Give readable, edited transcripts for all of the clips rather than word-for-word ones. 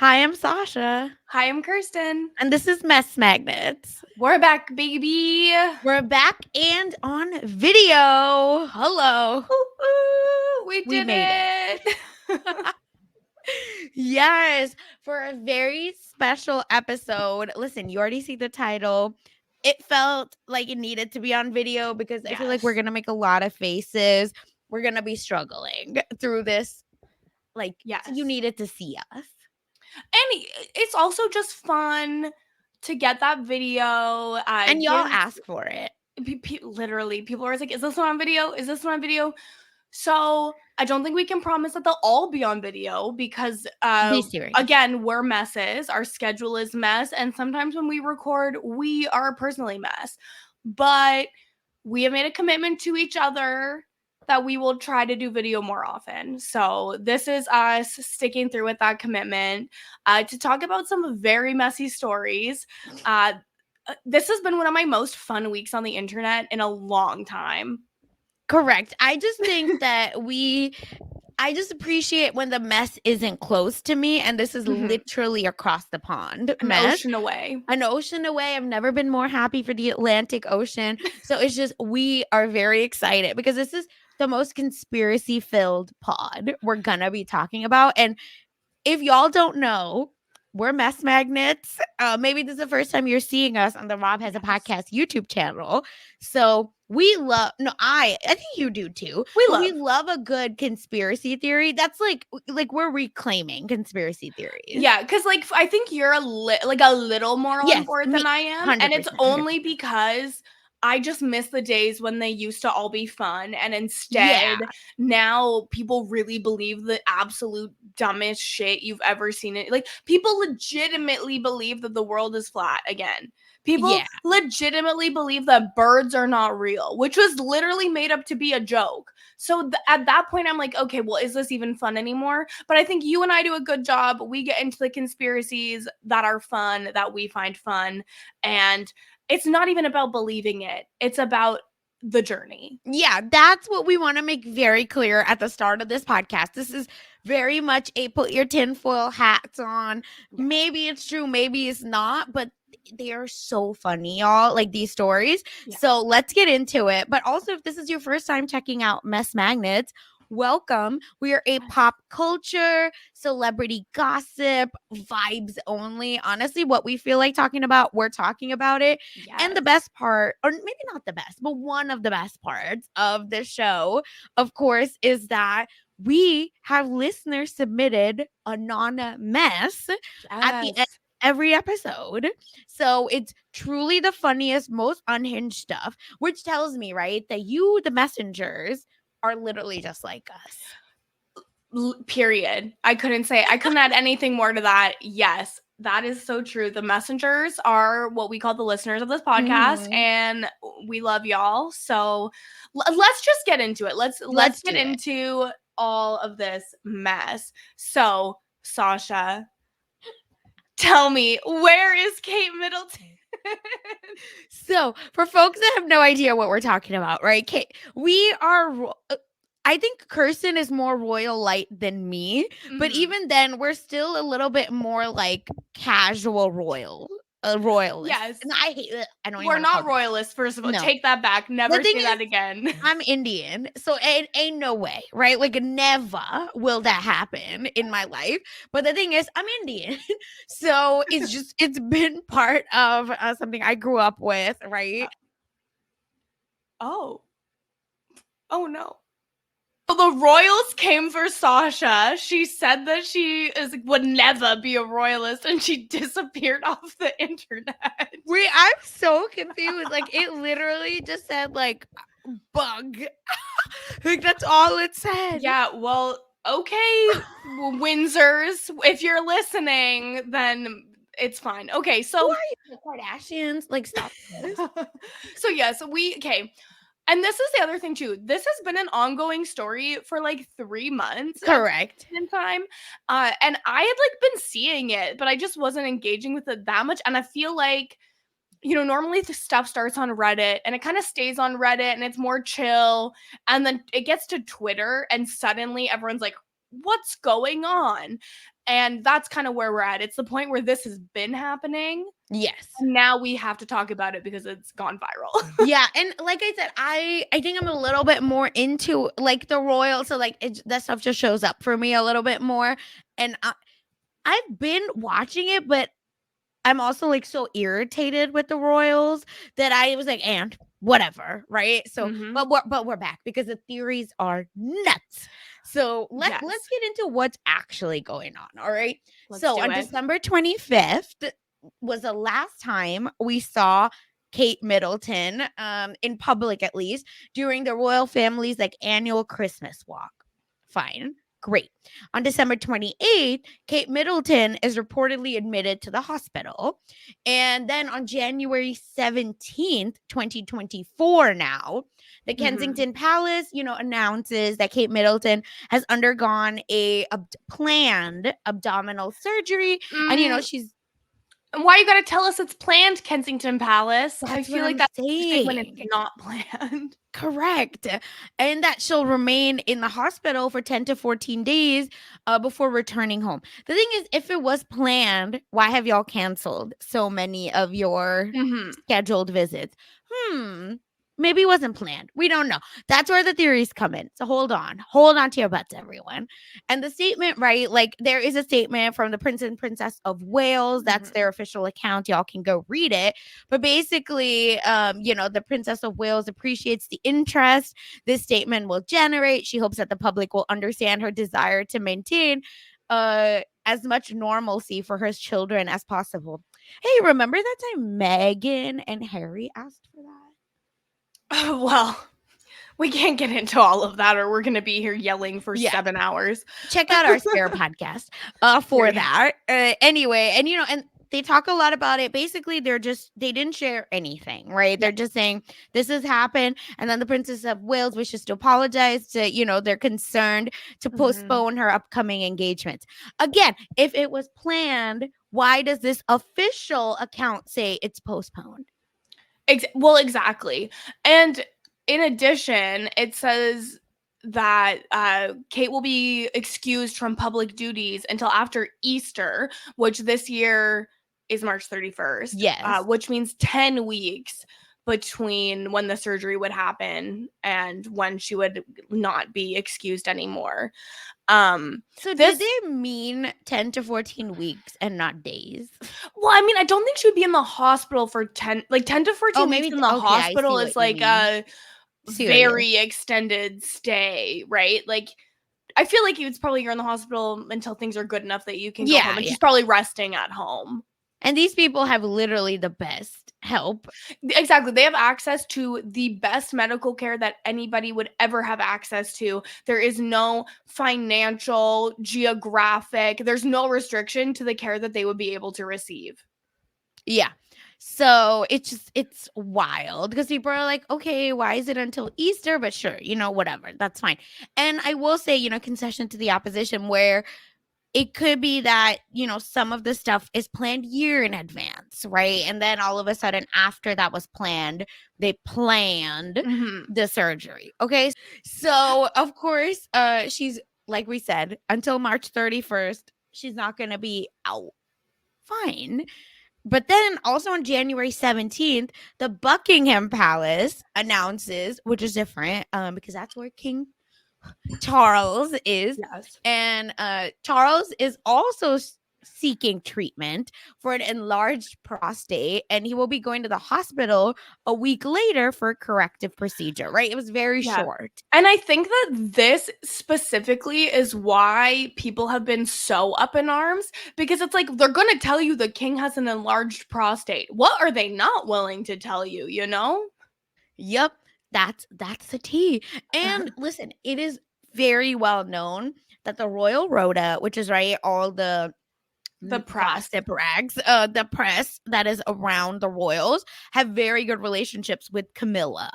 Hi, I'm Sasha, Hi, I'm Kirsten. and this is Mess Magnets. We're back, baby. We're back and on video. Hello. Woo-hoo, we We did made it. Yes, for a very special episode. Listen, you already see the title. It felt like it needed to be on video because I feel like we're Yes. going to make a lot of faces. We're going to be struggling through this. Like, Yes. you needed to see us. And it's also just fun to get that video. And y'all ask for it. Literally, people are like, is this one on video? Is this one on video? So I don't think we can promise that they'll all be on video because, Be serious. again, we're messes. Our schedule is mess. And sometimes when we record, we are personally mess. But we have made a commitment to each other that we will try to do video more often. So this is us sticking through with that commitment to talk about some very messy stories. This has been one of my most fun weeks on the internet in a long time. Correct. I just think that I just appreciate when the mess isn't close to me, and this is literally across the pond. An ocean away. An ocean away. I've never been more happy for the Atlantic Ocean. So it's just, we are very excited because this is the most conspiracy-filled pod we're gonna be talking about. And if y'all don't know, we're Mess Magnets. Maybe this is the first time you're seeing us on the Rob Has a Podcast YouTube channel. So we love, I think you do too. We love a good conspiracy theory. That's like we're reclaiming conspiracy theories. Yeah, because like I think you're a little more on board than I am. And it's only 100%. because I just miss the days when they used to all be fun. And instead, now people really believe the absolute dumbest shit you've ever seen it. Like, people legitimately believe that the world is flat again. People legitimately believe that birds are not real, which was literally made up to be a joke. So at that point, I'm like, okay, well, is this even fun anymore? But I think you and I do a good job. We get into the conspiracies that are fun, that we find fun. And it's not even about believing it. It's about the journey. Yeah, that's what we want to make very clear at the start of this podcast. This is very much a put your tinfoil hats on. Maybe it's true, maybe it's not, but they are so funny, y'all, like these stories. So let's get into it. But also, if this is your first time checking out Mess Magnets, welcome. We are a pop culture, celebrity gossip, vibes only. Honestly, what we feel like talking about, we're talking about it. And the best part, or maybe not the best, but one of the best parts of the show, of course, is that we have listeners submitted anonymous at the end of every episode. So it's truly the funniest, most unhinged stuff, which tells me, right, that you, the messengers, are literally just like us. Period. I couldn't add anything more to that. Yes, that is so true. The messengers are what we call the listeners of this podcast, and we love y'all. So let's just get into it. Let's get into all of this mess. So, Sasha, tell me, where is Kate Middleton? So, for folks that have no idea what we're talking about, right? Kate, we are. I think Kirsten is more royal light than me, but even then, we're still a little bit more like casual royalist. Yes. And I hate it. We're not royalists, first of all. No. Take that back. Never say that again. I'm Indian, so it ain't no way, right? Like, never will that happen in my life. But the thing is, I'm Indian. So it's been part of something I grew up with, right? Oh no. The royals came for Sasha. She said that she would never be a royalist, and she disappeared off the internet. I'm so confused. Like, it literally just said like bug. Like, that's all it said. Yeah, well, okay, Windsors, if you're listening, then it's fine. Okay, so who are you, the Kardashians? Like, stop this. Okay. And this is the other thing too. This has been an ongoing story for like 3 months. Correct. In time. And I had like been seeing it, but I just wasn't engaging with it that much. And I feel like, you know, normally the stuff starts on Reddit and it kind of stays on Reddit and it's more chill. And then it gets to Twitter and suddenly everyone's like, what's going on? And that's kind of where we're at. It's the point where this has been happening. Yes. And now we have to talk about it because it's gone viral. Yeah, and like I said, I think I'm a little bit more into like the royal, so like that stuff just shows up for me a little bit more, and I've been watching it, but I'm also like so irritated with the royals that I was like, and whatever, right? So, but we're back because the theories are nuts. So let's get into what's actually going on. All right. So on December 25th was the last time we saw Kate Middleton, in public at least, during the royal family's like annual Christmas walk. Fine. Great. On December 28th, Kate Middleton is reportedly admitted to the hospital. And then on January 17th, 2024 now, the Kensington Palace, announces that Kate Middleton has undergone a planned abdominal surgery. And, she's... And why you gotta tell us it's planned, Kensington Palace? That's I feel what like I'm that's saying. when it's not planned. Correct. And that she'll remain in the hospital for 10 to 14 days before returning home. The thing is, if it was planned, why have y'all canceled so many of your scheduled visits? Maybe it wasn't planned. We don't know. That's where the theories come in. So hold on to your butts, everyone. And the statement, right? Like there is a statement from the Prince and Princess of Wales. That's their official account. Y'all can go read it. But basically, the Princess of Wales appreciates the interest this statement will generate. She hopes that the public will understand her desire to maintain as much normalcy for her children as possible. Hey, remember that time Meghan and Harry asked for that? Well, we can't get into all of that or we're going to be here yelling for 7 hours. Check out our Sarah podcast for that. Anyway, and they talk a lot about it. Basically, they didn't share anything, right? They're just saying this has happened. And then the Princess of Wales wishes to apologize to, they're concerned to postpone her upcoming engagements. Again, if it was planned, why does this official account say it's postponed? Well, exactly. And in addition, it says that Kate will be excused from public duties until after Easter, which this year is March 31st. Yes. Which means 10 weeks between when the surgery would happen and when she would not be excused anymore. So did they mean 10 to 14 weeks and not days? Well, I mean, I don't think she would be in the hospital for 10 to 14 weeks in the hospital is like a very extended stay, right? Like, I feel like it's probably you're in the hospital until things are good enough that you can go home. And she's probably resting at home. And these people have literally the best help. Exactly. They have access to the best medical care that anybody would ever have access to. There is no financial, geographic, there's no restriction to the care that they would be able to receive. Yeah. So it's wild because people are like, okay, why is it until Easter? But sure, whatever. That's fine. And I will say, concession to the opposition where it could be that, some of the stuff is planned year in advance, right? And then all of a sudden after that was planned, they planned the surgery. Okay. So of course, she's, like we said, until March 31st, she's not going to be out. Fine. But then also on January 17th, the Buckingham Palace announces, which is different because that's where King Charles is. Yes. And Charles is also seeking treatment for an enlarged prostate, and he will be going to the hospital a week later for a corrective procedure, right? It was very short. And I think that this specifically is why people have been so up in arms, because it's like they're going to tell you the king has an enlarged prostate. What are they not willing to tell you, Yep. That's the tea. And listen, it is very well known that the royal rota, which is right, all the press, the press that is around the royals, have very good relationships with Camilla,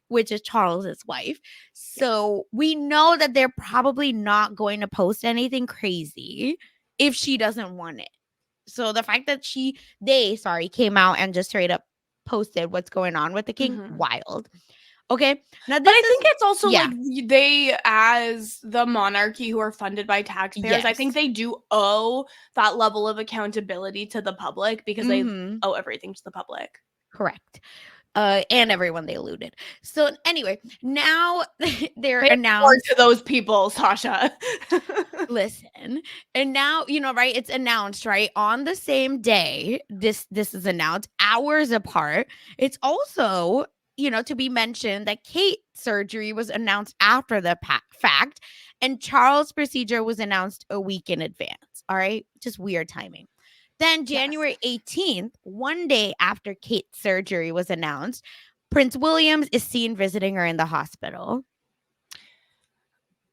which is Charles's wife. So we know that they're probably not going to post anything crazy if she doesn't want it. So the fact that they came out and just straight up posted what's going on with the king, wild. Okay. Now But this I think is it's also yeah. like they, as the monarchy who are funded by taxpayers, I think Yes. they do owe that level of accountability to the public because they Mhm. owe everything to the public. Correct. And everyone they eluded. So anyway, now they're Pay it forward announced. to those people, Sasha. Listen, and now right. It's announced right on the same day. This is announced hours apart. It's also to be mentioned that Kate's surgery was announced after the fact, and Charles' procedure was announced a week in advance. All right, just weird timing. Then January 18th, one day after Kate's surgery was announced, Prince William is seen visiting her in the hospital.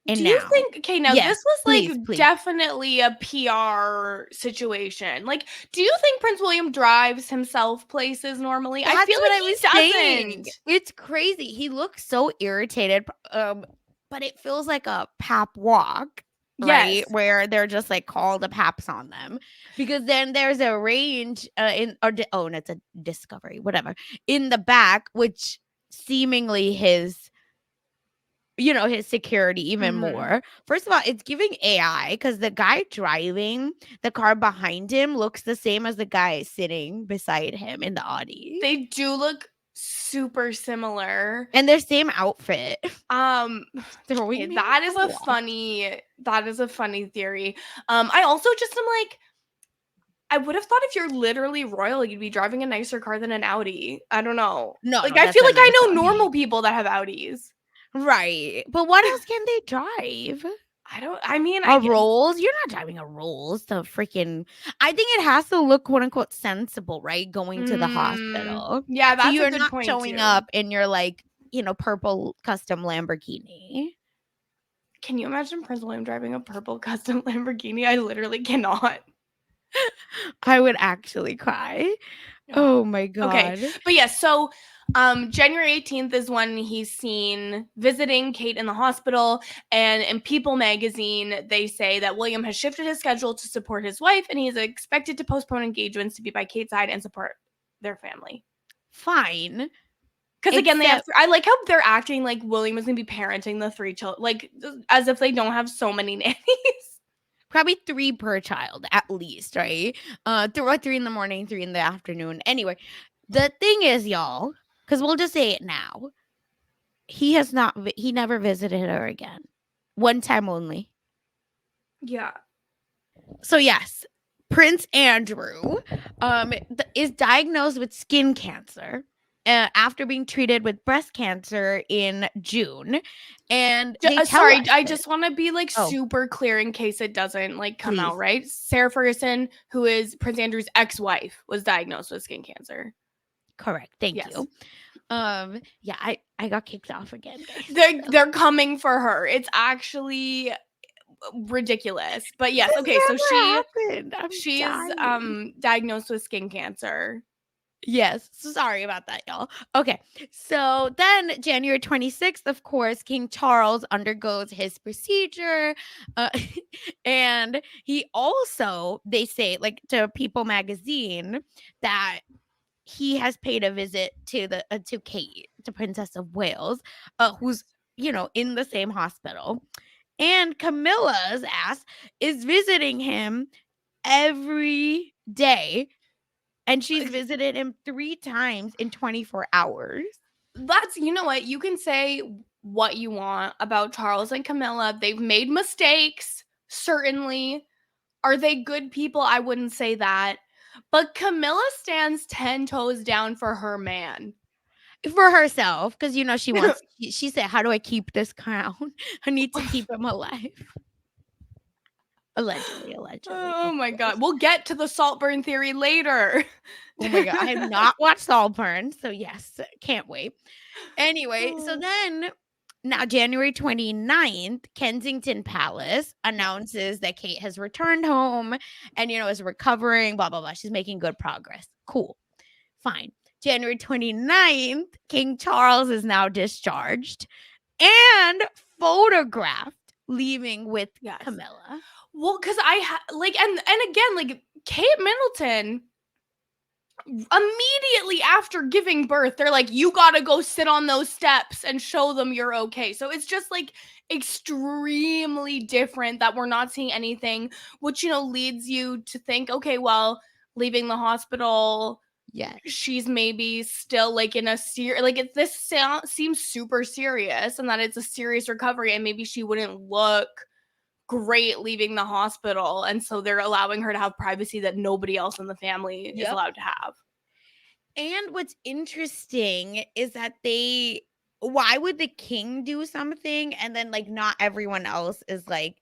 And Do you now, think, okay, now yes, this was like please. definitely a PR situation. Like, do you think Prince William drives himself places normally? I That's feel what like I he was saying. doesn't. It's crazy. He looks so irritated. But it feels like a pap walk, Yes. right? Where they're just like call the paps on them. Because then there's a range and it's a Discovery, whatever, in the back, which seemingly his security even Mhm. more. First of all, it's giving AI because the guy driving the car behind him looks the same as the guy sitting beside him in the Audi. They do look super similar. And their same outfit. Throwing Okay, me that off is the a funny theory. I also just am like, I would have thought if you're literally royal, you'd be driving a nicer car than an Audi. I don't know. No, Like, no, I that's feel a like I nice know Audi. normal people that have Audis. Right. But what else can they drive? I A guess. Rolls? You're not driving a Rolls to freaking. I think it has to look quote unquote sensible, right? Going to the hospital. Yeah, So that's a you're good not point showing too. up in your purple custom Lamborghini. Can you imagine Prince William driving a purple custom Lamborghini? I literally cannot. I would actually cry. Oh my God. Okay. But yes, so January 18th is when he's seen visiting Kate in the hospital. And in People magazine, they say that William has shifted his schedule to support his wife, and he's expected to postpone engagements to be by Kate's side and support their family. Fine. Because again, I like how they're acting like William is going to be parenting the 3 children, like as if they don't have so many nannies. Probably 3 per child at least, right? 3 in the morning, 3 in the afternoon. Anyway, the thing is, y'all, because we'll just say it now. He never visited her again. One time only. Yeah. So yes, Prince Andrew is diagnosed with skin cancer after being treated with breast cancer in June. And they sorry, I this. just want to be like super clear in case it doesn't like come out Please. right. Sarah Ferguson, who is Prince Andrew's ex-wife, was diagnosed with skin cancer. Correct. Thank you. Yeah, I got kicked off again, guys. They're coming for her. It's actually ridiculous. But yes, okay, so she's diagnosed with skin cancer. Yes. Sorry about that, y'all. Okay. So then January 26th, of course, King Charles undergoes his procedure. And he also, they say, like to People magazine, that he has paid a visit to to Kate, to Princess of Wales, who's, in the same hospital. And Camilla's ass is visiting him every day. And she's visited him 3 times in 24 hours. That's, you know what? You can say what you want about Charles and Camilla. They've made mistakes, certainly. Are they good people? I wouldn't say that. But Camilla stands 10 toes down for her man. For herself, because, she wants, she said, how do I keep this crown? I need to keep him alive. Allegedly. Oh my God. We'll get to the Saltburn theory later. Oh my God. I have not watched Saltburn, so yes, can't wait. Anyway, so then now January 29th, Kensington Palace announces that Kate has returned home and, is recovering, blah, blah, blah. She's making good progress. Cool. Fine. January 29th, King Charles is now discharged and photographed leaving with Camilla. Well, because and again, like Kate Middleton, immediately after giving birth, they're like, you gotta go sit on those steps and show them you're okay. So it's just like extremely different that we're not seeing anything, which, you know, leads you to think, okay, well, leaving the hospital, Yes. she's maybe still like in a seems super serious, and that it's a serious recovery, and maybe she wouldn't look great leaving the hospital, and so they're allowing her to have privacy that nobody else in the family is allowed to have. And what's interesting is that why would the king do something and then like not everyone else is like,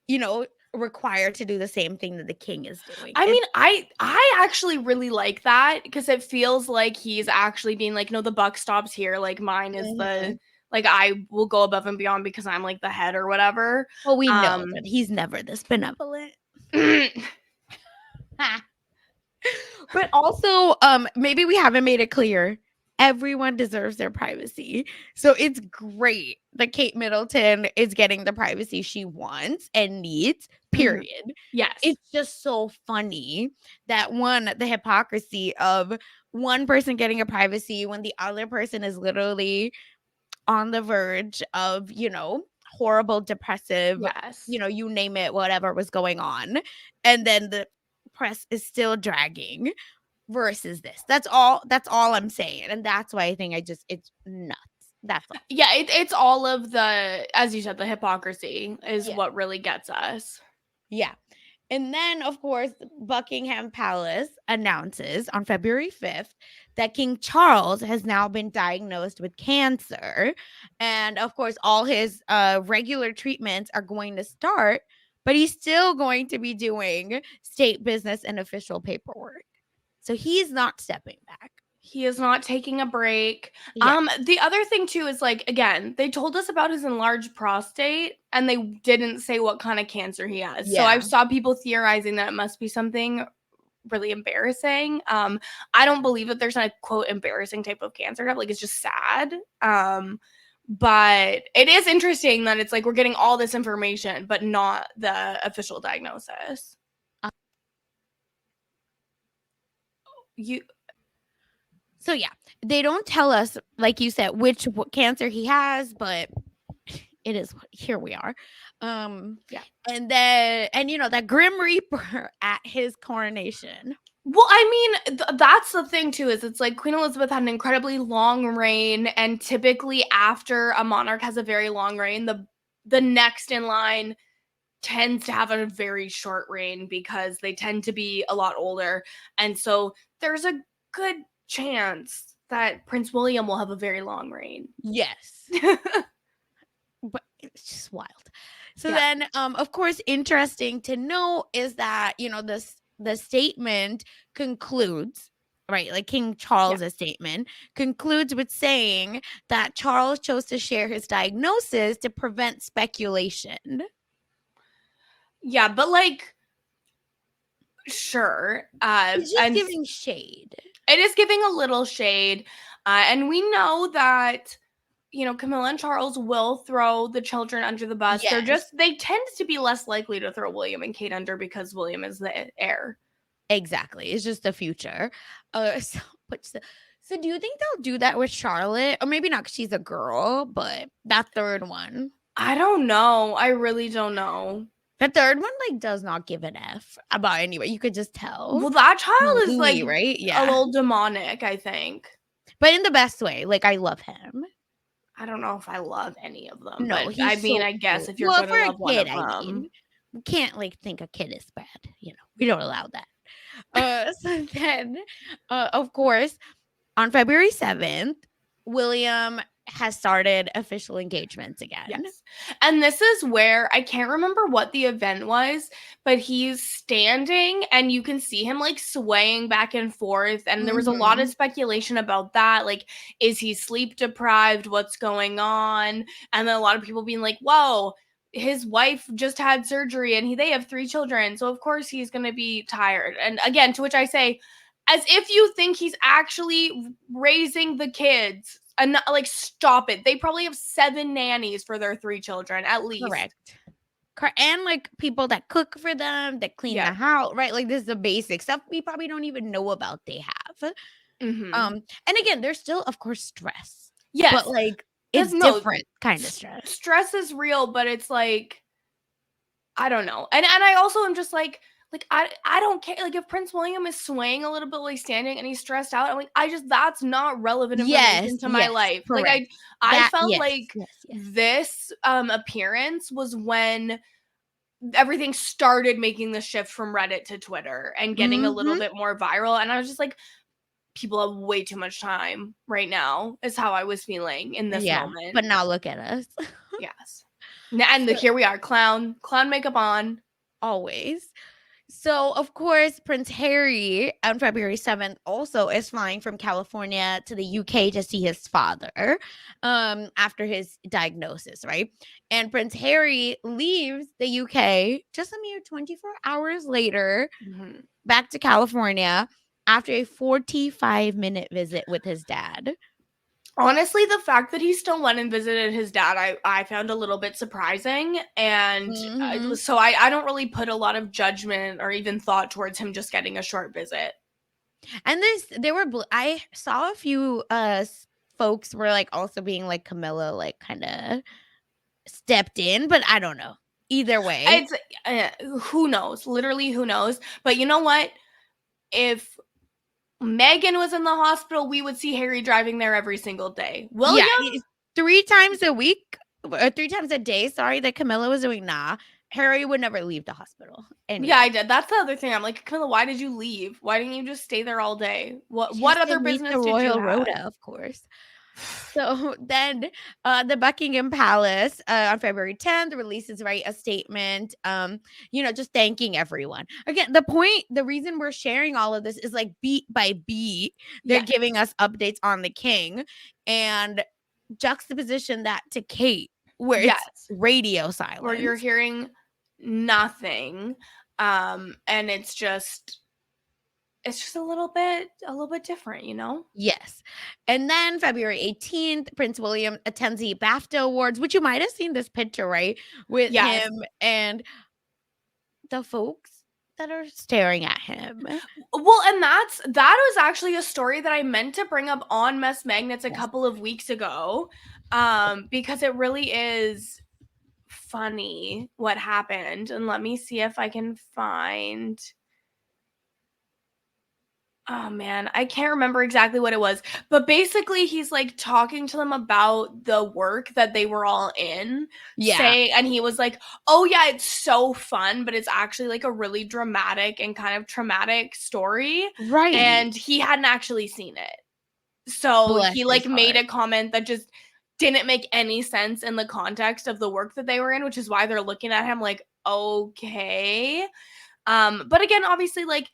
you know, required to do the same thing that the king is doing? I mean, I actually really like that, because it feels like he's actually being like, no, the buck stops here. Like, mine is the, like, I will go above and beyond because I'm like the head or whatever. Well, we know that he's never this benevolent. But also, maybe we haven't made it clear. Everyone deserves their privacy. So it's great that Kate Middleton is getting the privacy she wants and needs, period. Yes. It's just so funny that the hypocrisy of one person getting a privacy when the other person is literally on the verge of, you know, horrible, depressive, Yes. you know, you name it, whatever was going on. And then the press is still dragging versus this. That's all I'm saying. And that's why I think it's nuts. That's all. Yeah, it's all of the, as you said, the hypocrisy is what really gets us. Yeah. And then, of course, Buckingham Palace announces on February 5th that King Charles has now been diagnosed with cancer. And, of course, all his regular treatments are going to start, but he's still going to be doing state business and official paperwork. So he's not stepping back. He is not taking a break. Yeah. The other thing too is, like, again, they told us about his enlarged prostate and they didn't say what kind of cancer he has. So I saw people theorizing that it must be something really embarrassing. I don't believe that there's a quote embarrassing type of cancer. Like, it's just sad. But it is interesting that it's like we're getting all this information, but not the official diagnosis. So yeah, they don't tell us, like you said, which cancer he has, but it is, here we are. Yeah. And then, and you know, that Grim Reaper at his coronation. Well, I mean, that's the thing too, is it's like Queen Elizabeth had an incredibly long reign, and typically after a monarch has a very long reign, the next in line tends to have a very short reign because they tend to be a lot older. And so there's a good chance that Prince William will have a very long reign. Yes. But it's just wild. So then, of course, interesting to know is that, you know, the statement concludes, right? Like King Charles' statement concludes with saying that Charles chose to share his diagnosis to prevent speculation. Yeah, but like, sure. It's just giving shade. It is giving a little shade. And we know that, you know, Camilla and Charles will throw the children under the bus. Yes. They tend to be less likely to throw William and Kate under because William is the heir. Exactly. It's just the future. So do you think they'll do that with Charlotte? Or maybe not because she's a girl, but that third one. I don't know. I really don't know. The third one, like, does not give an F about anyway. You could just tell. Well, that child is like, right? Yeah, a little demonic, I think. But in the best way. Like, I love him. I don't know if I love any of them. No, but I mean, I guess if you're going to love one of them. We can't, like, think a kid is bad. You know, we don't allow that. So then, of course, on February 7th, William has started official engagements again. Yes. And this is where I can't remember what the event was, but he's standing and you can see him like swaying back and forth. And there was a lot of speculation about that. Like, is he sleep deprived? What's going on? And then a lot of people being like, whoa, his wife just had surgery and they have 3 children. So of course he's going to be tired. And again, to which I say, as if you think he's actually raising the kids. And like, stop it. They probably have 7 nannies for their 3 children, at least. Correct. And like people that cook for them, that clean the house, right? Like, this is the basic stuff we probably don't even know about they have. Mhm. And again, there's still, of course, stress. Yes. But like There's it's no different kind of stress. stress is real, but it's like I don't know. And I also am just like I don't care. Like if Prince William is swaying a little bit like standing and he's stressed out, I'm like, that's not relevant information to my life. Like correct. I That felt yes, like yes. this appearance was when everything started making the shift from Reddit to Twitter and getting a little Mhm. bit more viral. And I was just like, people have way too much time right now, is how I was feeling in this Yeah, moment. but now look at us. Yes. And here we are, clown makeup on. Always. So, of course, Prince Harry on February 7th also is flying from California to the UK to see his father after his diagnosis, right? And Prince Harry leaves the UK just a mere 24 hours later Mhm. back to California after a 45-minute visit with his dad. Honestly, the fact that he still went and visited his dad, I found a little bit surprising. And Mhm. so I don't really put a lot of judgment or even thought towards him just getting a short visit. And I saw a few folks were like also being like Camilla like kind of stepped in, but I don't know. Either way. It's who knows? Literally, who knows? But you know what? If Meghan was in the hospital, we would see Harry driving there every single day. William? Yeah, 3 times a week or 3 times a day, sorry, that Camilla was doing. Nah, Harry would never leave the hospital. Anyway. Yeah, I did. That's the other thing. I'm like, Camilla, why did you leave? Why didn't you just stay there all day? She What has to other meet business the did you royal have? rota, of course. So then the Buckingham Palace on February 10th releases a statement, just thanking everyone. Again, the reason we're sharing all of this is like beat by beat, they're giving us updates on the king and juxtaposition that to Kate, where it's radio silence. Where you're hearing nothing. And it's just a little bit different, you know? Yes. And then February 18th, Prince William attends the BAFTA Awards, which you might have seen this picture, right? With him and the folks that are staring at him. Well, and that was actually a story that I meant to bring up on Mess Magnets a couple of weeks ago. Because it really is funny what happened. And let me see if I can find. Oh man, I can't remember exactly what it was, but basically he's like talking to them about the work that they were all in, and he was like, "Oh yeah, it's so fun, but it's actually like a really dramatic and kind of traumatic story." Right. And he hadn't actually seen it. So he like made a comment that just didn't make any sense in the context of the work that they were in, which is why they're looking at him like, "Okay." But again, obviously like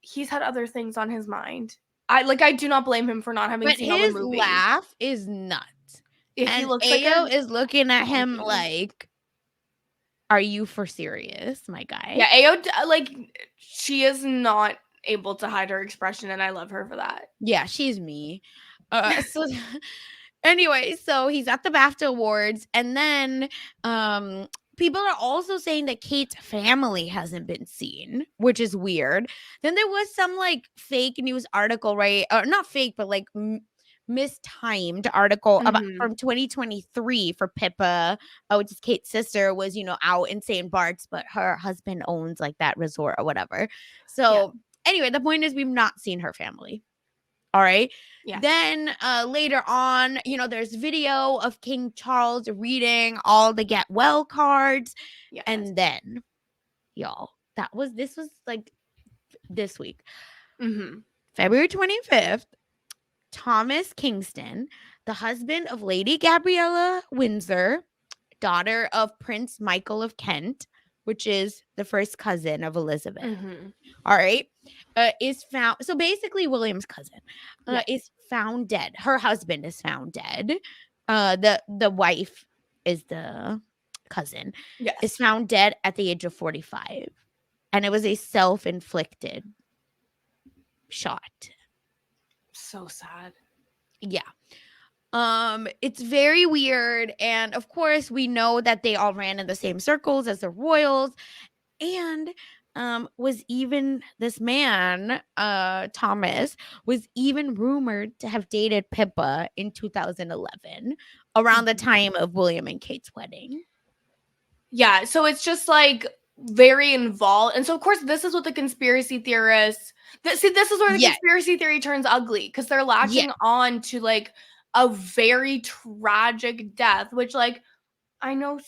he's had other things on his mind. I do not blame him for not having seen all the movies. His laugh is nuts. He looks Ayo like is looking at him donkey. like, are you for serious, my guy? Yeah, Ayo, like, she is not able to hide her expression, and I love her for that. Yeah, she's me. So anyway, so he's at the BAFTA Awards, and then people are also saying that Kate's family hasn't been seen, which is weird. Then there was some like fake news article, right? Or not fake, but like mistimed article about from 2023 for Pippa, which is Kate's sister, was out in St. Bart's, but her husband owns like that resort or whatever. So anyway, the point is we've not seen her family. All right. Yeah. Then later on, there's video of King Charles reading all the get well cards. Yes. And then, y'all, this was like this week. February 25th, Thomas Kingston, the husband of Lady Gabriella Windsor, daughter of Prince Michael of Kent, which is the first cousin of Elizabeth. All right. Is found. So basically, William's cousin is found dead. Her husband is found dead. The wife is the cousin. Yes. Is found dead at the age of 45. And it was a self-inflicted shot. So sad. Yeah. It's very weird. And of course, we know that they all ran in the same circles as the royals. And was even this man, Thomas, was even rumored to have dated Pippa in 2011, around the time of William and Kate's wedding. Yeah, so it's just like very involved. And so, of course, this is what the conspiracy theorists this is where the Yes. conspiracy theory turns ugly, because they're latching on to like a very tragic death, which, like, I know,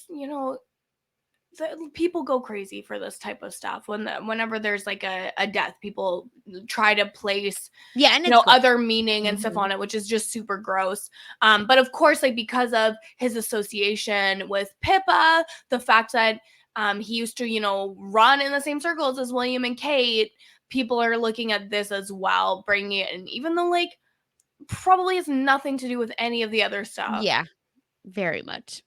people go crazy for this type of stuff. Whenever there's like a death, people try to place And it's other meaning and stuff Mhm. on it, which is just super gross. But of course, like, because of his association with Pippa, the fact that he used to run in the same circles as William and Kate, people are looking at this as well, bringing it in, even though, like, probably has nothing to do with any of the other stuff. Yeah, very much.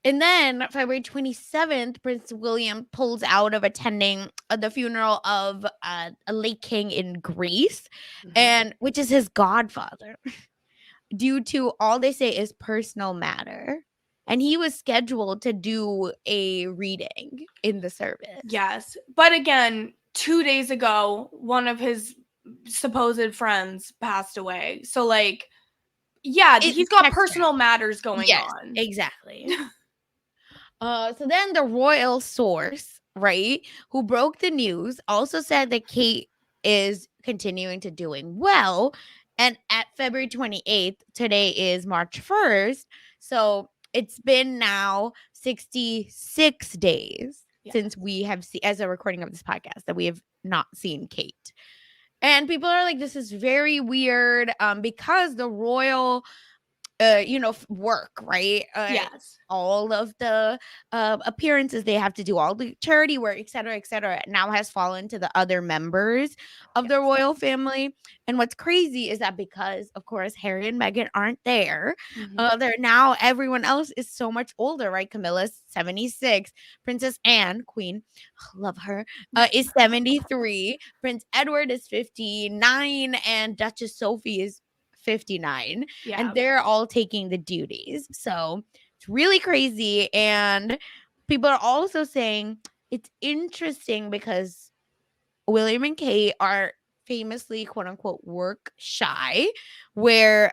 And then February 27th, Prince William pulls out of attending the funeral of a late king in Greece, and which is his godfather, due to all they say is personal matter. And he was scheduled to do a reading in the service. Yes. But again, 2 days ago, one of his supposed friends passed away. So, like, yeah, he's got personal matters going on. Exactly. So then the royal source, right, who broke the news, also said that Kate is continuing to doing well. And at February 28th, today is March 1st. So it's been now 66 days since we have seen, as a recording of this podcast, that we have not seen Kate. And people are like, this is very weird, because the royal work, right? Yes. All of the appearances they have to do, all the charity work, et cetera, now has fallen to the other members of the royal family. And what's crazy is that because, of course, Harry and Meghan aren't there, they're now, everyone else is so much older, right? Camilla's 76, Princess Anne, Queen, love her, is 73, Prince Edward is 59, and Duchess Sophie is 59, and they're all taking the duties. So it's really crazy. And people are also saying it's interesting because William and Kate are famously, quote unquote, work shy, where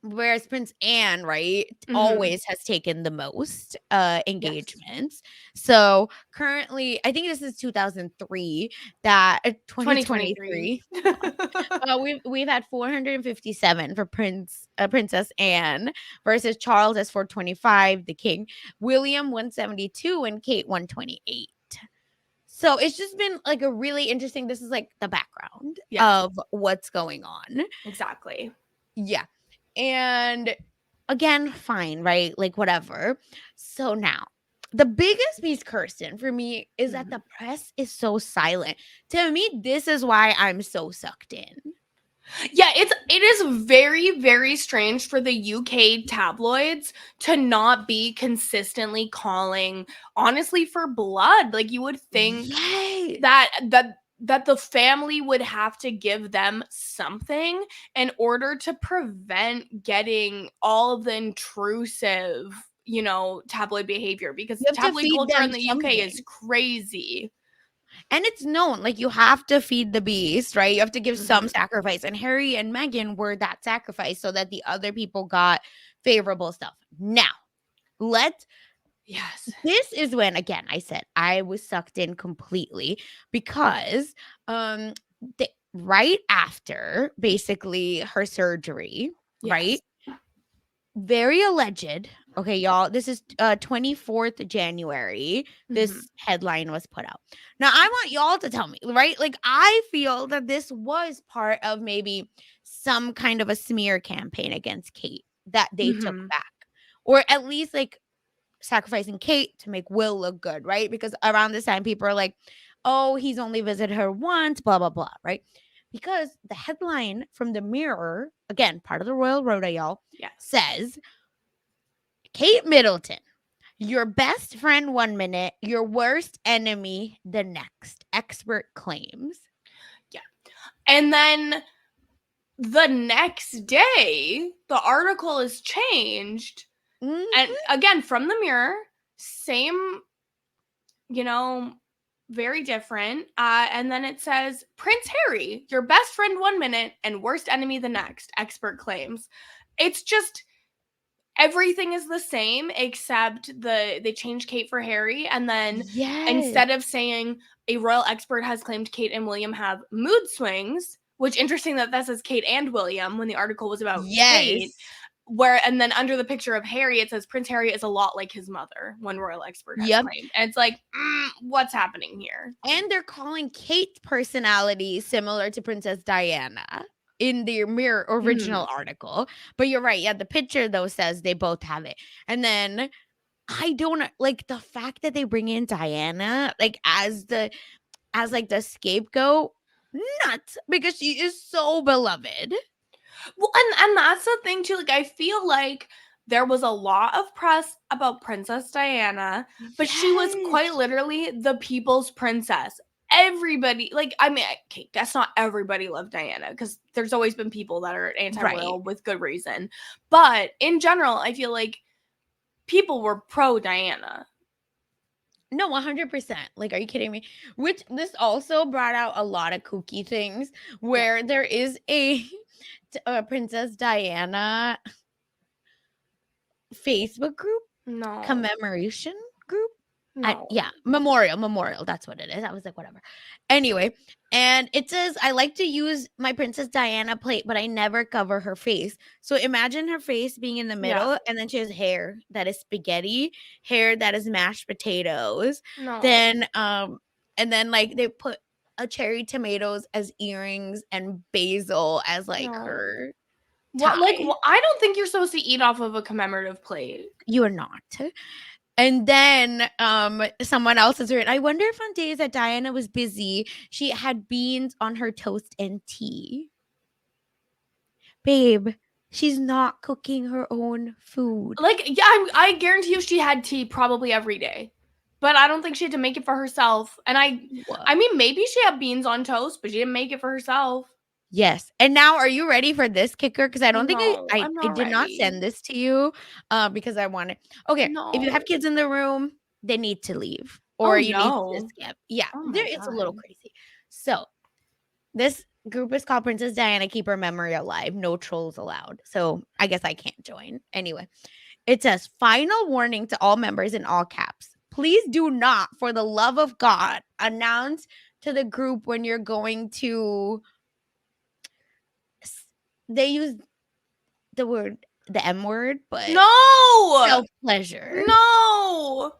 whereas Prince Anne, right, always has taken the most engagements. So currently, I think this is 2003, that 2023. We've had 457 for Princess Anne versus Charles as 425, the king. William 172 and Kate 128. So it's just been like a really interesting. This is like the background of what's going on. Exactly. Yeah. And again, fine, right? Like, whatever. So now, the biggest piece, Kirsten, for me is that the press is so silent. To me, this is why I'm so sucked in. Yeah, it is very, very strange for the UK tabloids to not be consistently calling, honestly, for blood. Like, you would think that the family would have to give them something in order to prevent getting all of the intrusive, tabloid behavior, because tabloid culture in the UK is crazy. And it's known, like, you have to feed the beast, right? You have to give some sacrifice. And Harry and Meghan were that sacrifice so that the other people got favorable stuff. Now, this is when, again, I said I was sucked in completely because right after basically her surgery, right? Very alleged. Okay, y'all. This is 24th January. This headline was put out. Now, I want y'all to tell me, right? Like, I feel that this was part of maybe some kind of a smear campaign against Kate that they took back. Or at least, like, sacrificing Kate to make Will look good, right? Because around this time, people are like, oh, he's only visited her once, blah, blah, blah, right? Because the headline from the Mirror, again, part of the Royal Rota, y'all, says, Kate Middleton, your best friend 1 minute, your worst enemy the next, expert claims. Yeah. And then the next day, the article is changed. And again, from the Mirror, same very different. And then it says, Prince Harry, your best friend 1 minute and worst enemy the next, expert claims. It's just everything is the same except they changed Kate for Harry, and then instead of saying a royal expert has claimed Kate and William have mood swings, which interesting that says Kate and William when the article was about Kate. And then under the picture of Harry, it says Prince Harry is a lot like his mother, one royal expert has claimed. And it's like, what's happening here? And they're calling Kate's personality similar to Princess Diana in the original article. But you're right. Yeah, the picture, though, says they both have it. And then I don't like the fact that they bring in Diana like as the scapegoat. Nuts, because she is so beloved. Well, and that's the thing too. Like, I feel like there was a lot of press about Princess Diana, but she was quite literally the people's princess. Everybody, like, I mean, okay, that's not everybody loved Diana, because there's always been people that are anti-royal with good reason. But in general, I feel like people were pro Diana. No, 100%. Like, are you kidding me? Which this also brought out a lot of kooky things where there is a Princess Diana Facebook group, commemoration group. Memorial. That's what it is. I was like, whatever. Anyway, and it says, I like to use my Princess Diana plate, but I never cover her face. So imagine her face being in the middle, and then she has hair that is spaghetti, hair that is mashed potatoes. Then, and then like they put a cherry tomatoes as earrings and basil as like her. What? Like, well, I don't think you're supposed to eat off of a commemorative plate. You are not. And then someone else has written, I wonder if on days that Diana was busy, she had beans on her toast and tea. Babe, she's not cooking her own food. Like, yeah, I guarantee you she had tea probably every day. But I don't think she had to make it for herself. And I mean, maybe she had beans on toast, but she didn't make it for herself. Yes. And now, are you ready for this kicker? Because I don't think I did not send this to you because I wanted. Okay. If you have kids in the room, they need to leave. Or you need to skip. Yeah. It's a little crazy. So this group is called Princess Diana Keep Her Memory Alive. No trolls allowed. So I guess I can't join. Anyway, it says, final warning to all members in all caps. Please do not, for the love of God, announce to the group when you're going to. They use the M word, but no self-pleasure. No.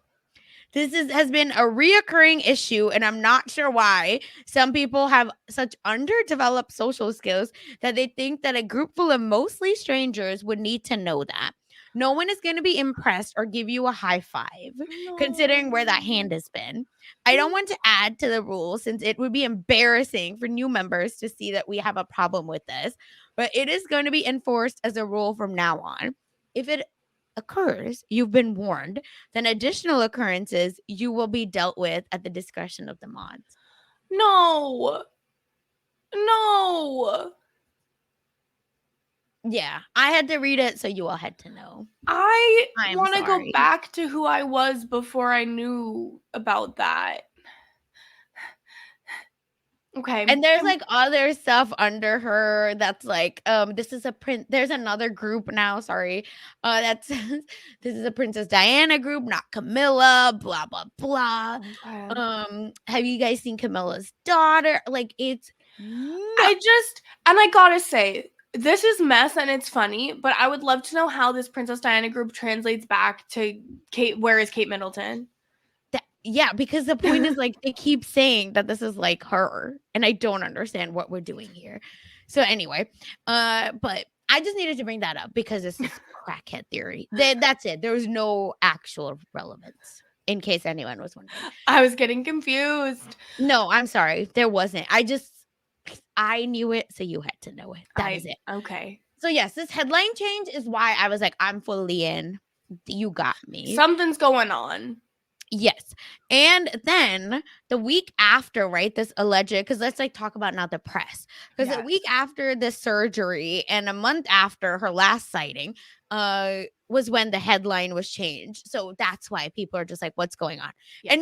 This has been a reoccurring issue, and I'm not sure why. Some people have such underdeveloped social skills that they think that a group full of mostly strangers would need to know that. No one is going to be impressed or give you a high five, considering where that hand has been. I don't want to add to the rule since it would be embarrassing for new members to see that we have a problem with this, but it is going to be enforced as a rule from now on. If it occurs, you've been warned. Then additional occurrences you will be dealt with at the discretion of the mods. No. Yeah, I had to read it, so you all had to know. I want to go back to who I was before I knew about that. Okay. And there's like other stuff under her that's like, this is a print. There's another group now. Sorry. That's this is a Princess Diana group, not Camilla, blah, blah, blah. Okay. Have you guys seen Camilla's daughter? Like, it's I gotta say, this is mess and it's funny, but I would love to know how this Princess Diana group translates back to Kate. Where is Kate Middleton? Yeah, because the point is like they keep saying that this is like her, and I don't understand what we're doing here. So anyway, but I just needed to bring that up because this is crackhead theory. That's it. There was no actual relevance, in case anyone was wondering. I was getting confused. No, I'm sorry. There wasn't. I knew it, so you had to know it. That was it. Okay. So yes, this headline change is why I was like, I'm fully in. You got me. Something's going on. Yes. And then the week after, right, this alleged, because let's like talk about now the press. Because the week after this surgery and a month after her last sighting, was when the headline was changed. So that's why people are just like, what's going on? Yes.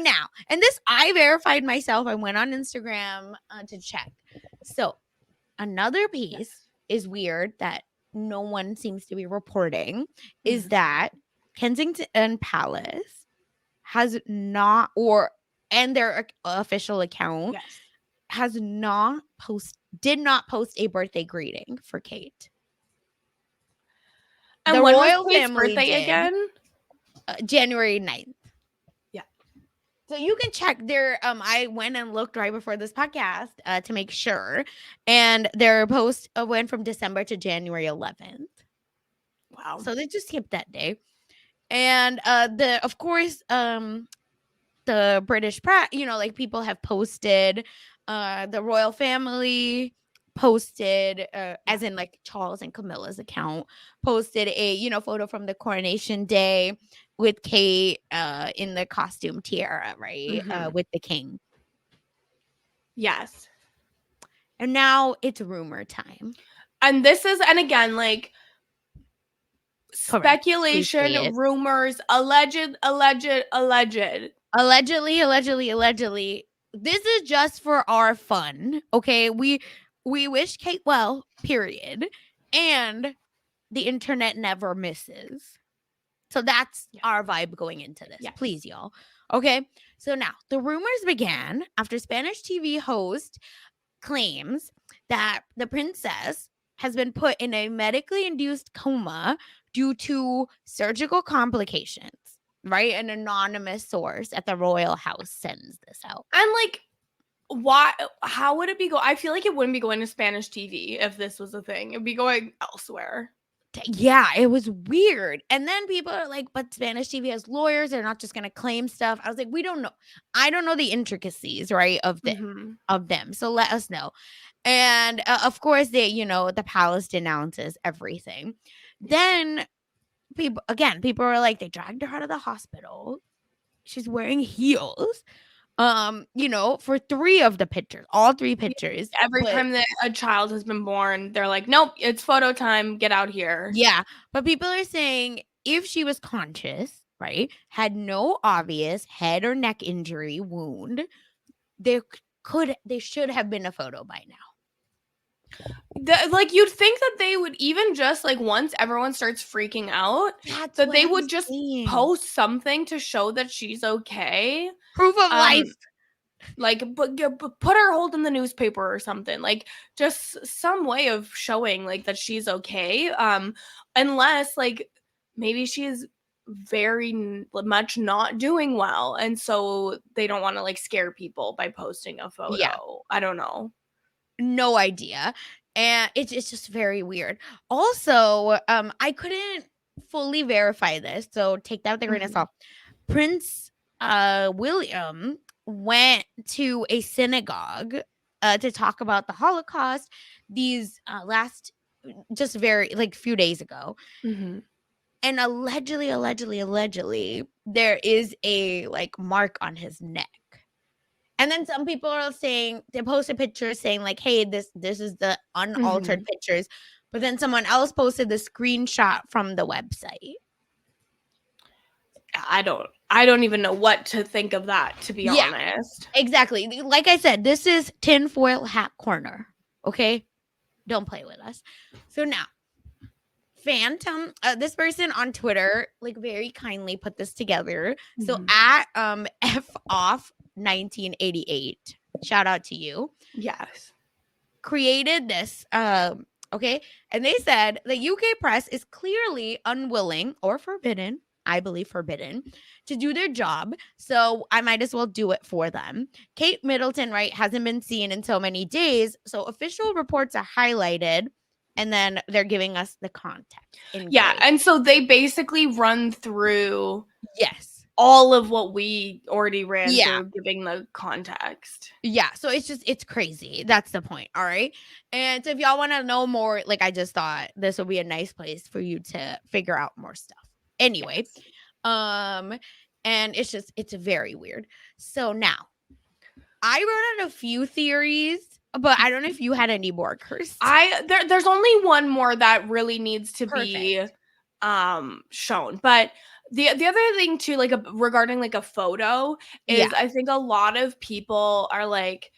And this, I verified myself. I went on Instagram to check. So another piece is weird that no one seems to be reporting is that Kensington Palace has not, and their official account did not post a birthday greeting for Kate. And the when royal was Kate's family birthday did, again? January 9th. Yeah. So you can check their I went and looked right before this podcast to make sure, and their post went from December to January 11th. Wow. So they just skipped that day. And of course the British press, like people have posted, the royal family posted, as in like Charles and Camilla's account, posted a photo from the coronation day with Kate in the costume tiara, right, with the king. Yes. And now it's rumor time. And this is, and again, like, speculation, rumors, allegedly. This is just for our fun, okay? We wish Kate well, period. And the internet never misses. So that's our vibe going into this. Please, y'all. Okay? So now, the rumors began after Spanish TV host claims that the princess has been put in a medically induced coma due to surgical complications, right? An anonymous source at the royal house sends this out. And like, why? How would it be I feel like it wouldn't be going to Spanish TV if this was a thing. It'd be going elsewhere. Yeah, it was weird. And then people are like, but Spanish TV has lawyers. They're not just going to claim stuff. I was like, we don't know. I don't know the intricacies, right, of them. So let us know. And of course, the palace denounces everything. Then people are like, they dragged her out of the hospital. She's wearing heels. For 3 of the pictures, all 3 pictures. Every time that a child has been born, they're like, nope, it's photo time. Get out here. Yeah. But people are saying if she was conscious, right, had no obvious head or neck injury wound, there should have been a photo by now. Like, you'd think that they would, even just like once everyone starts freaking out, that they would just post something to show that she's okay. Proof of life. Like, put her holding the newspaper or something. Like, just some way of showing like that she's okay. Unless like maybe she's very much not doing well, and so they don't want to like scare people by posting a photo. Yeah. I don't know. No idea. And it's just very weird. Also, I couldn't fully verify this, so take that with a grain of salt. Prince William went to a synagogue to talk about the Holocaust these just very like few days ago. And allegedly, there is a like mark on his neck. And then some people are saying, they posted pictures saying like, hey, this is the unaltered pictures. But then someone else posted the screenshot from the website. I don't even know what to think of that, to be honest. Exactly. Like I said, this is tinfoil hat corner. Okay? Don't play with us. So now, Phantom, this person on Twitter, like very kindly put this together. So at FOff1988, shout out to you. Yes. Created this. Okay. And they said the UK press is clearly unwilling or forbidden, I believe forbidden, to do their job. So I might as well do it for them. Kate Middleton, right, hasn't been seen in so many days. So official reports are highlighted. And then they're giving us the context. Yeah, and so they basically run through all of what we already ran through, giving the context. Yeah, so it's crazy. That's the point, all right? And so if y'all want to know more, like I just thought this would be a nice place for you to figure out more stuff. Anyway, and it's very weird. So now, I wrote out a few theories, but I don't know if you had any more, Kirsten. There's only one more that really needs to be shown. But the other thing too, like regarding like a photo is I think a lot of people are like,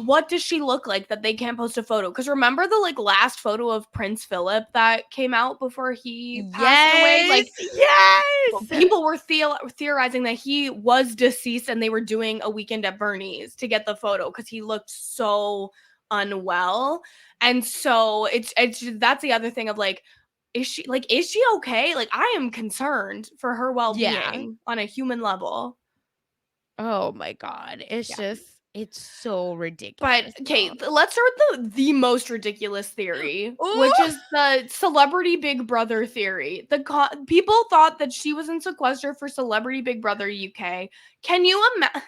what does she look like that they can't post a photo? Because remember the like last photo of Prince Philip that came out before he passed away? Like, yes, people were theorizing that he was deceased and they were doing a weekend at Bernie's to get the photo because he looked so unwell. And so it's that's the other thing of like, is she okay? Like, I am concerned for her well-being on a human level. Oh my God. It's just, it's so ridiculous. But okay, let's start with the most ridiculous theory, which is the celebrity Big Brother theory. People thought that she was in sequester for Celebrity Big Brother UK. Can you imagine?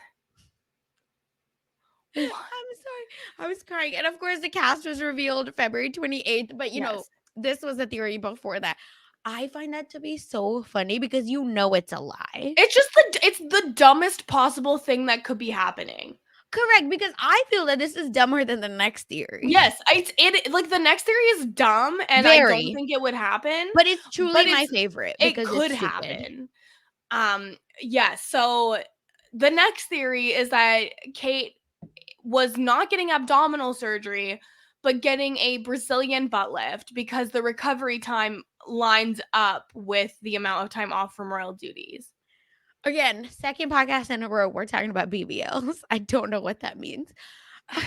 I'm sorry. I was crying. And of course, the cast was revealed February 28th. But, you know, this was a theory before that. I find that to be so funny because you know it's a lie. It's just it's the dumbest possible thing that could be happening. Correct, because I feel that this is dumber than the next theory. Yes, it like the next theory is dumb, and I don't think it would happen. But it's truly my favorite because it could happen. Yeah. So the next theory is that Kate was not getting abdominal surgery, but getting a Brazilian butt lift because the recovery time lines up with the amount of time off from royal duties. Again, second podcast in a row, we're talking about BBLs. I don't know what that means. But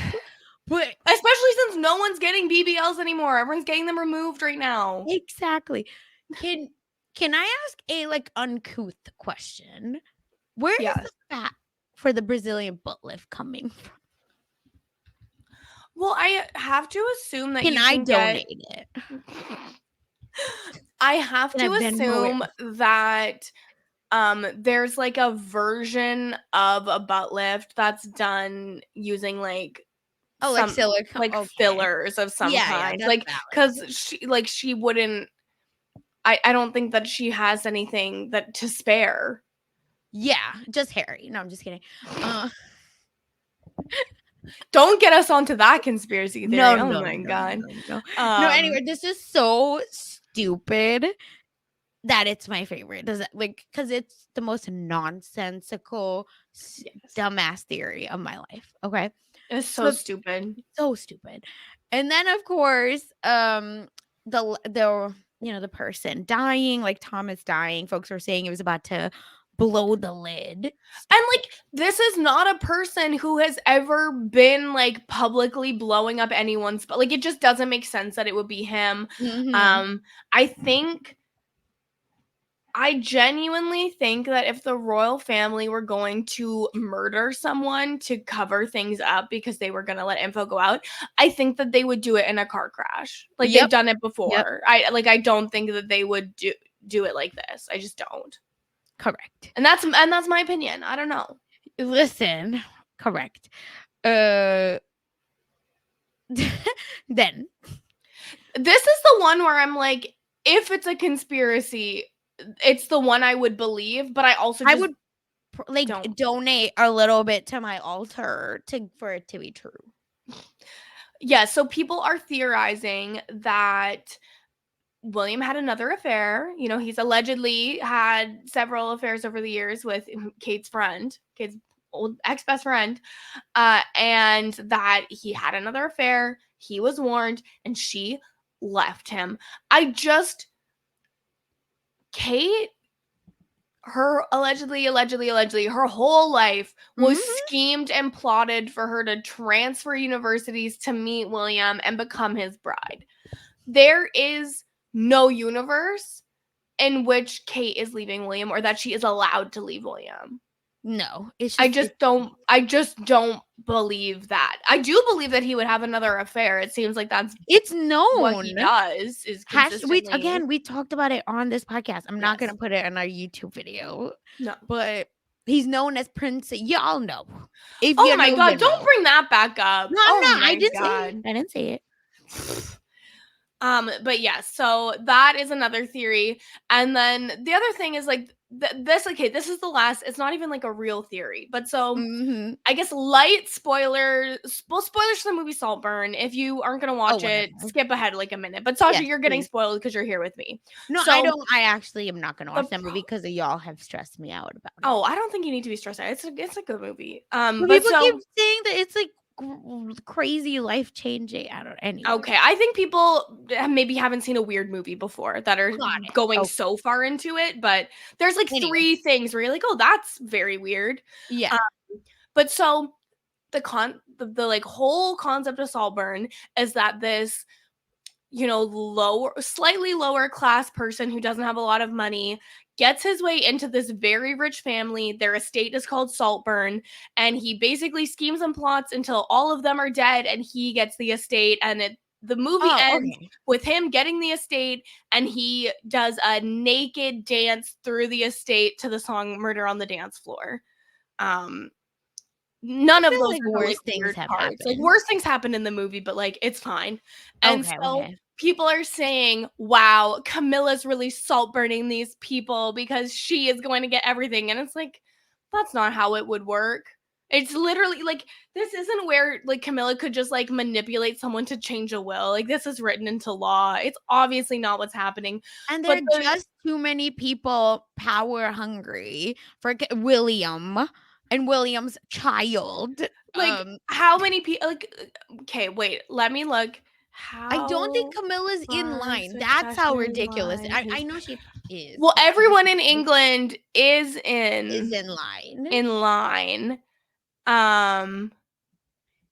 especially since no one's getting BBLs anymore. Everyone's getting them removed right now. Exactly. Can I ask a like uncouth question? Where is the fat for the Brazilian butt lift coming from? Well, I have to assume that I donate it? I have to assume that there's like a version of a butt lift that's done using like silicone, like fillers of some kind. Like, because she wouldn't. I don't think that she has anything that to spare. Yeah, just Harry. No, I'm just kidding. Don't get us onto that conspiracy theory. No, oh my God. No. Anyway, this is so stupid that it's my favorite. Does it like because it's the most nonsensical, dumbass theory of my life. Okay, it's so stupid, so stupid. And then of course, the the person dying, like Thomas dying. Folks were saying it was about to blow the lid. And like, this is not a person who has ever been like publicly blowing up anyone's, but like, it just doesn't make sense that it would be him. I genuinely think that if the royal family were going to murder someone to cover things up because they were going to let info go out, I think that they would do it in a car crash. Like, they've done it before. I don't think that they would do it like this. I just don't. Correct. And that's my opinion. I don't know. Listen, correct. Then this is the one where I'm like, if it's a conspiracy, it's the one I would believe, but I also just would like donate a little bit to my altar for it to be true. Yeah, so people are theorizing that William had another affair. You know, he's allegedly had several affairs over the years with Kate's old ex-best friend, and that he had another affair. He was warned, and she left him. Kate, her allegedly, her whole life was schemed and plotted for her to transfer universities to meet William and become his bride. There is no universe in which Kate is leaving William or that she is allowed to leave William. No, I just don't believe that. I do believe that he would have another affair. It seems like it's known what he does is consistently. we talked about it on this podcast. I'm not gonna put it in our YouTube video. No, but he's known as Prince. Y'all know. Oh my God! Don't bring that back up. No, I'm not. I didn't say it. But yeah, so that is another theory. And then the other thing is like this is the last. It's not even like a real theory, but so Mhm. I guess light spoilers. Spoilers for the movie Saltburn. If you aren't gonna Oh, watch it, whatever. skip ahead like a minute. But Sasha, Yes, you're getting please. spoiled because you're here with me. No, I So don't. I actually am not gonna the watch that movie because y'all have stressed me out about it. oh, I don't think you need to be stressed out. It's a good movie. But But people keep so saying that it's like crazy life changing. I don't. Anyway, okay, I think people maybe haven't seen a weird movie before that are got it. going Oh, so far into it. But there's like anyway, 3 things where you're like, oh, that's very weird. yeah. Um, but so the like whole concept of Saltburn is that this slightly lower class person who doesn't have a lot of money gets his way into this very rich family. Their estate is called Saltburn, and he basically schemes and plots until all of them are dead and he gets the estate. And the movie Oh, ends okay. with him getting the estate, and he does a naked dance through the estate to the song Murder on the Dance Floor. Um, I None of feel those like are the, like, worse things weird have parts. Like, happened. worse things happen in the movie, but, like, it's fine. And Okay, so okay. people are saying, "Wow, Camilla's really salt burning these people because she is going to get everything." And it's like, that's not how it would work. It's literally like this isn't where like Camilla could just like manipulate someone to change a will. Like this is written into law. It's obviously not what's happening. And there But are the just too many people power hungry for William and William's child. like how many people like okay, wait, let me look. I don't think How Camilla's in far line. That's how succession ridiculous. line I is know she is, well, but I think everyone she in England is in line. in line. Um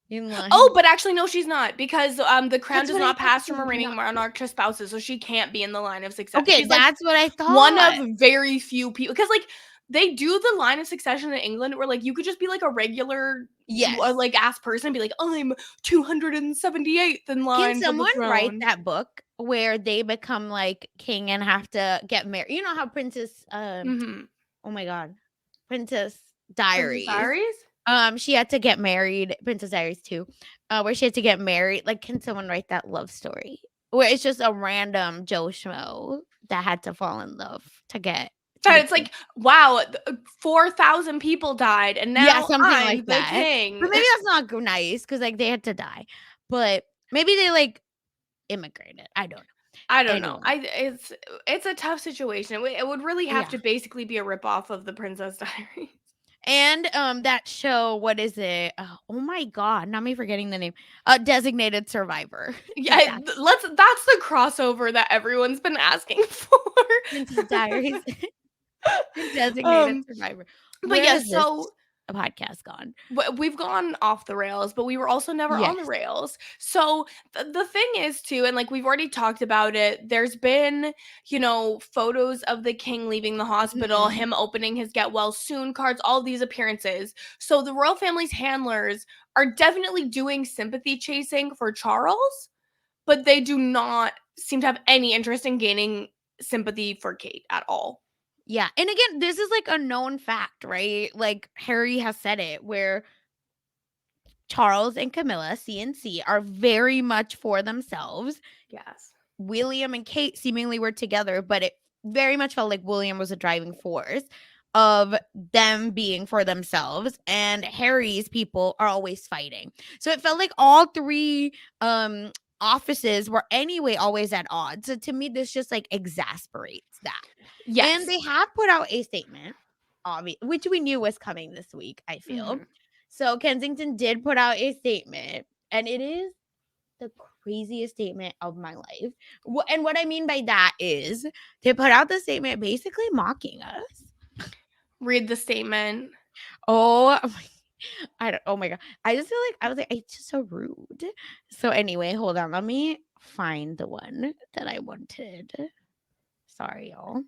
In oh, line. but actually no, she's not because the crown That's does what I not thought pass from too. reigning monarch to spouses, so she can't be in the line of success. Okay, She's like that's what I one thought. of very few people because like they do the line of succession in England where like you could just be like a regular Yes. like ass person and be like I'm 278th in Can line for the someone write throne. that book where they become like king and have to get married? You know how Princess Mhm. oh my god. Princess Princess Diaries. Diaries? She had to get married, Princess Diaries too, where she had to get married. Like, can someone write that love story? Where it's just a random Joe Schmo that had to fall in love to That be it's king. like, wow, 4,000 people died and Yeah, now something I'm like the that. king. But maybe that's not nice because like they had to die. But maybe they like immigrated. I don't know. I don't know. Anyway, It's a tough situation. It would really have yeah. to basically be a ripoff of the Princess Diaries. And that show, what is it? Oh my god, now me forgetting the name. Designated Survivor. Yeah, Exactly. that's the crossover that everyone's been asking for. Princess Diaries and Designated um, Survivor. but Where yeah, has this so podcast gone? we've gone off the rails, but we were also never on the Yes. rails. So the thing is too, and like we've already talked about it, there's been, photos of the king leaving the hospital, Mhm. him opening his get well soon cards, all these appearances. So the royal family's handlers are definitely doing sympathy chasing for Charles, but they do not seem to have any interest in gaining sympathy for Kate at all. Yeah, and again, this is like a known fact, right? Like Harry has said it, where Charles and Camilla, CNC, are very much for themselves. Yes. William and Kate seemingly were together, but it very much felt like William was a driving force of them being for themselves, and Harry's people are always fighting. So it felt like all three offices were anyway always at odds. So to me, this just like exasperates that. And Yes. they have put out a statement, which we knew was coming this week, I feel. Mhm. So Kensington did put out a statement, and it is the craziest statement of my life. And what I mean by that is they put out the statement basically mocking us. Read the statement. Oh, I don't. Oh my god! I just feel like I was like, it's just so rude. So anyway, hold on. Let me find the one that I wanted. Sorry, y'all.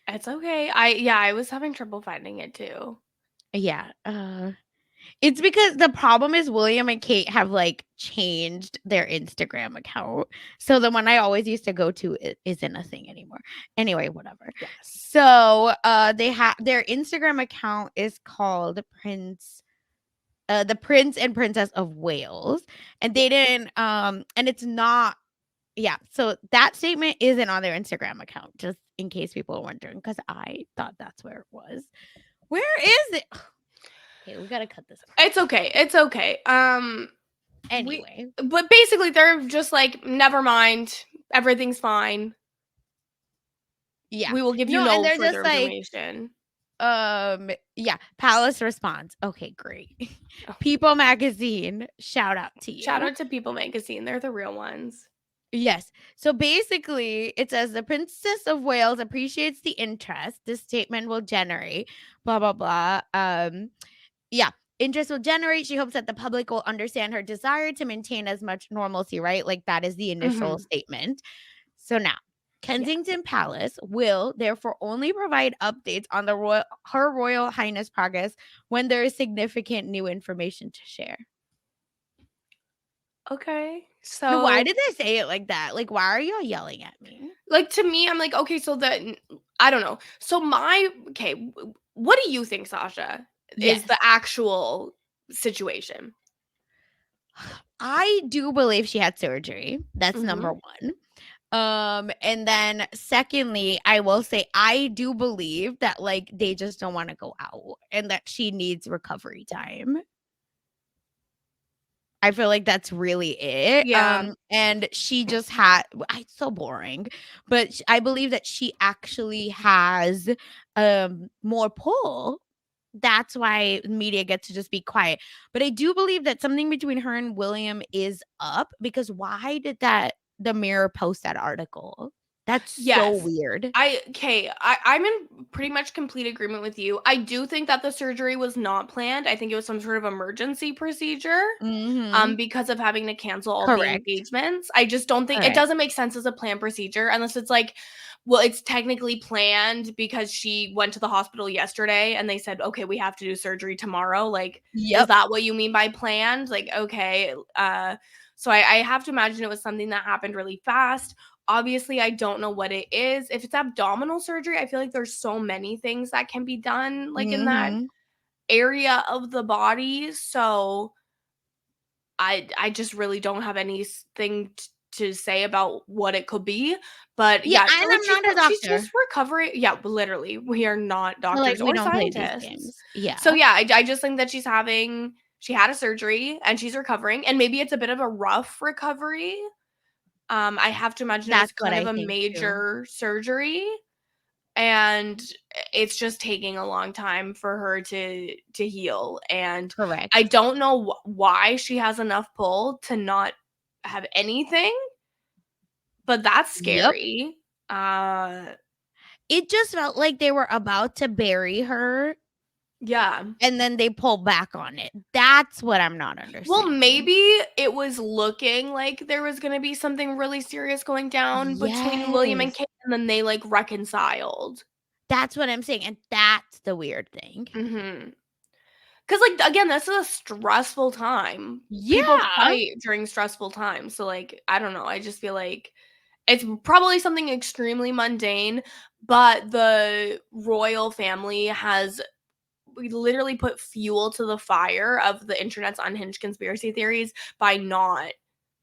It's okay. I was having trouble finding it too. Yeah. It's because the problem is William and Kate have like changed their Instagram account. So the one I always used to go to isn't a thing anymore. Anyway, whatever. Yes. So they have their Instagram account is called the Prince and Princess of Wales. And they didn't and it's not Yeah, so that statement isn't on their Instagram account, just in case people are wondering, because I thought that's where it was. Where is it? Okay, we gotta cut this off. It's okay. It's okay. Anyway, But basically they're just like, never mind. Everything's fine. yeah. We will give you No, and no they're further just like, information. yeah, Palace response. Okay, great. Oh. People Magazine, shout out to you. Shout out to People Magazine. They're the real ones. Yes. So basically, it says the Princess of Wales appreciates the interest this statement will generate. Blah blah blah. Yeah. Interest will generate. She hopes that the public will understand her desire to maintain as much normalcy, right? Like that is the initial statement. So now, Kensington Palace will therefore only provide updates on the Her Royal Highness progress when there is significant new information to share. Okay. Now, why So did they say it like that? Like, why are y'all yelling at me? like to me, I'm like, okay, so I don't know. So what do you think, Sasha, is Yes. the actual situation? I do believe she had surgery. That's number Mm-hmm. 1. And then secondly, I will say I do believe that like they just don't want to go out and that she needs recovery time. I feel like that's really it. Yeah. And she just had it's so boring, but I believe that she actually has more pull. That's why media gets to just be quiet. But I do believe that something between her and William is up because why did the Mirror post that article? That's so Yes. weird. I'm in pretty much complete agreement with you. I do think that the surgery was not planned. I think it was some sort of emergency procedure. Mhm. Because of having to cancel all the Correct. engagements. I just don't think it Correct. doesn't make sense as a planned procedure unless it's like, well, it's technically planned because she went to the hospital yesterday and they said, okay, we have to do surgery tomorrow. Like, is Yep. that what you mean by planned? Like, okay. So I have to imagine it was something that happened really fast. Obviously, I don't know what it is. If it's abdominal surgery, I feel like there's so many things that can be done, like in that Mhm. area of the body. So I just really don't have anything to say about what it could be, but Yeah, yeah, and like I'm not a she's doctor. just recovering. Yeah, literally, we are not So, like, doctors we or don't play these scientists. games. So Yeah. yeah, I just think that she had a surgery and she's recovering, and maybe it's a bit of a rough recovery. I have to imagine it was That's what kind of I a think too. major surgery, and it's just taking a long time for her to heal, and I Correct. don't know why she has enough pull to not have anything, but that's Yep. scary. It just felt like they were about to bury her Yeah. and then they pull back on it. That's what I'm not Well, understanding. maybe it was looking like there was gonna be something really serious going down between William and Yes. Kate, and then they, like, reconciled. That's what I'm saying, and that's the weird thing. Mhm. 'Cause, like, again, this is a stressful time. People Yeah. fight during stressful times, so, like, I don't know, I just feel like it's probably something extremely mundane, but the royal family has we literally put fuel to the fire of the internet's unhinged conspiracy theories by not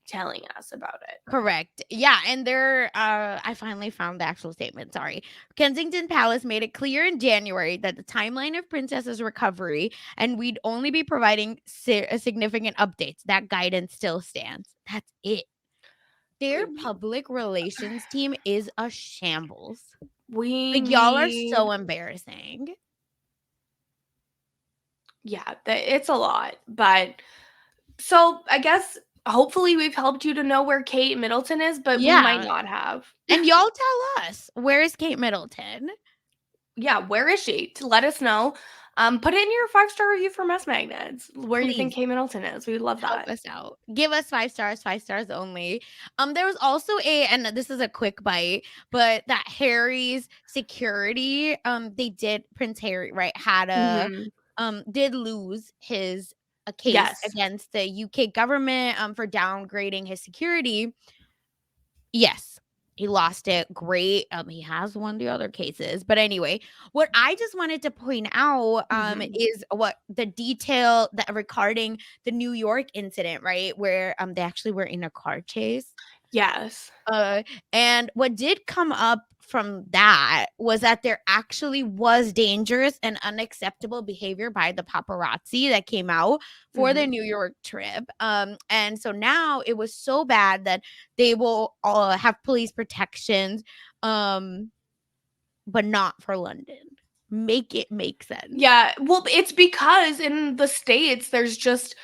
telling us about it. Correct. Yeah, and I finally found the actual statement, sorry. Kensington Palace made it clear in January that the timeline of Princess's recovery and we'd only be providing significant updates. That guidance still stands. That's it. Their public relations team is a shambles. We Like y'all are need so embarrassing. yeah, it's a lot, but so I guess hopefully we've helped you to know where Kate Middleton is, but we might Yeah. not have. And y'all tell us, where is Kate Middleton? Yeah, where is she? To let us know. Put it in your 5-star review for Mess Magnets, where you think Please. Kate Middleton is. We would love Help that. us out. Give us 5 stars, 5 stars only. There was also and this is a quick bite, but that Harry's security, they did Prince Harry, right, had Mhm. did lose his a case Yes. against the UK government for downgrading his security. Yes. He lost it. Great. He has won the other cases. But anyway, what I just wanted to point out Mhm. is what the detail that regarding the New York incident, right? Where they actually were in a car chase. Yes. And what did come up from that was that there actually was dangerous and unacceptable behavior by the paparazzi that came out for the Mhm. New York trip. And so now it was so bad that they will have police protections, but not for London. Make it make sense. Yeah, well, it's because in the States, there's just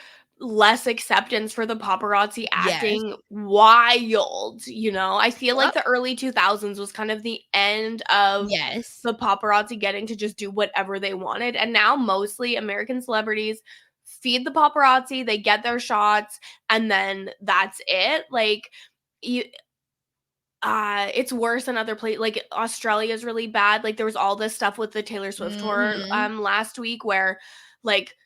less acceptance for the paparazzi Yes. acting wild, you know? I feel like Yep. the early 2000s was kind of the end of Yes. the paparazzi getting to just do whatever they wanted, and now mostly American celebrities feed the paparazzi, they get their shots, and then that's it. Like, you it's worse in other places. Like, Australia is really bad. Like, there was all this stuff with the Taylor Swift tour, Mhm. last week where, like,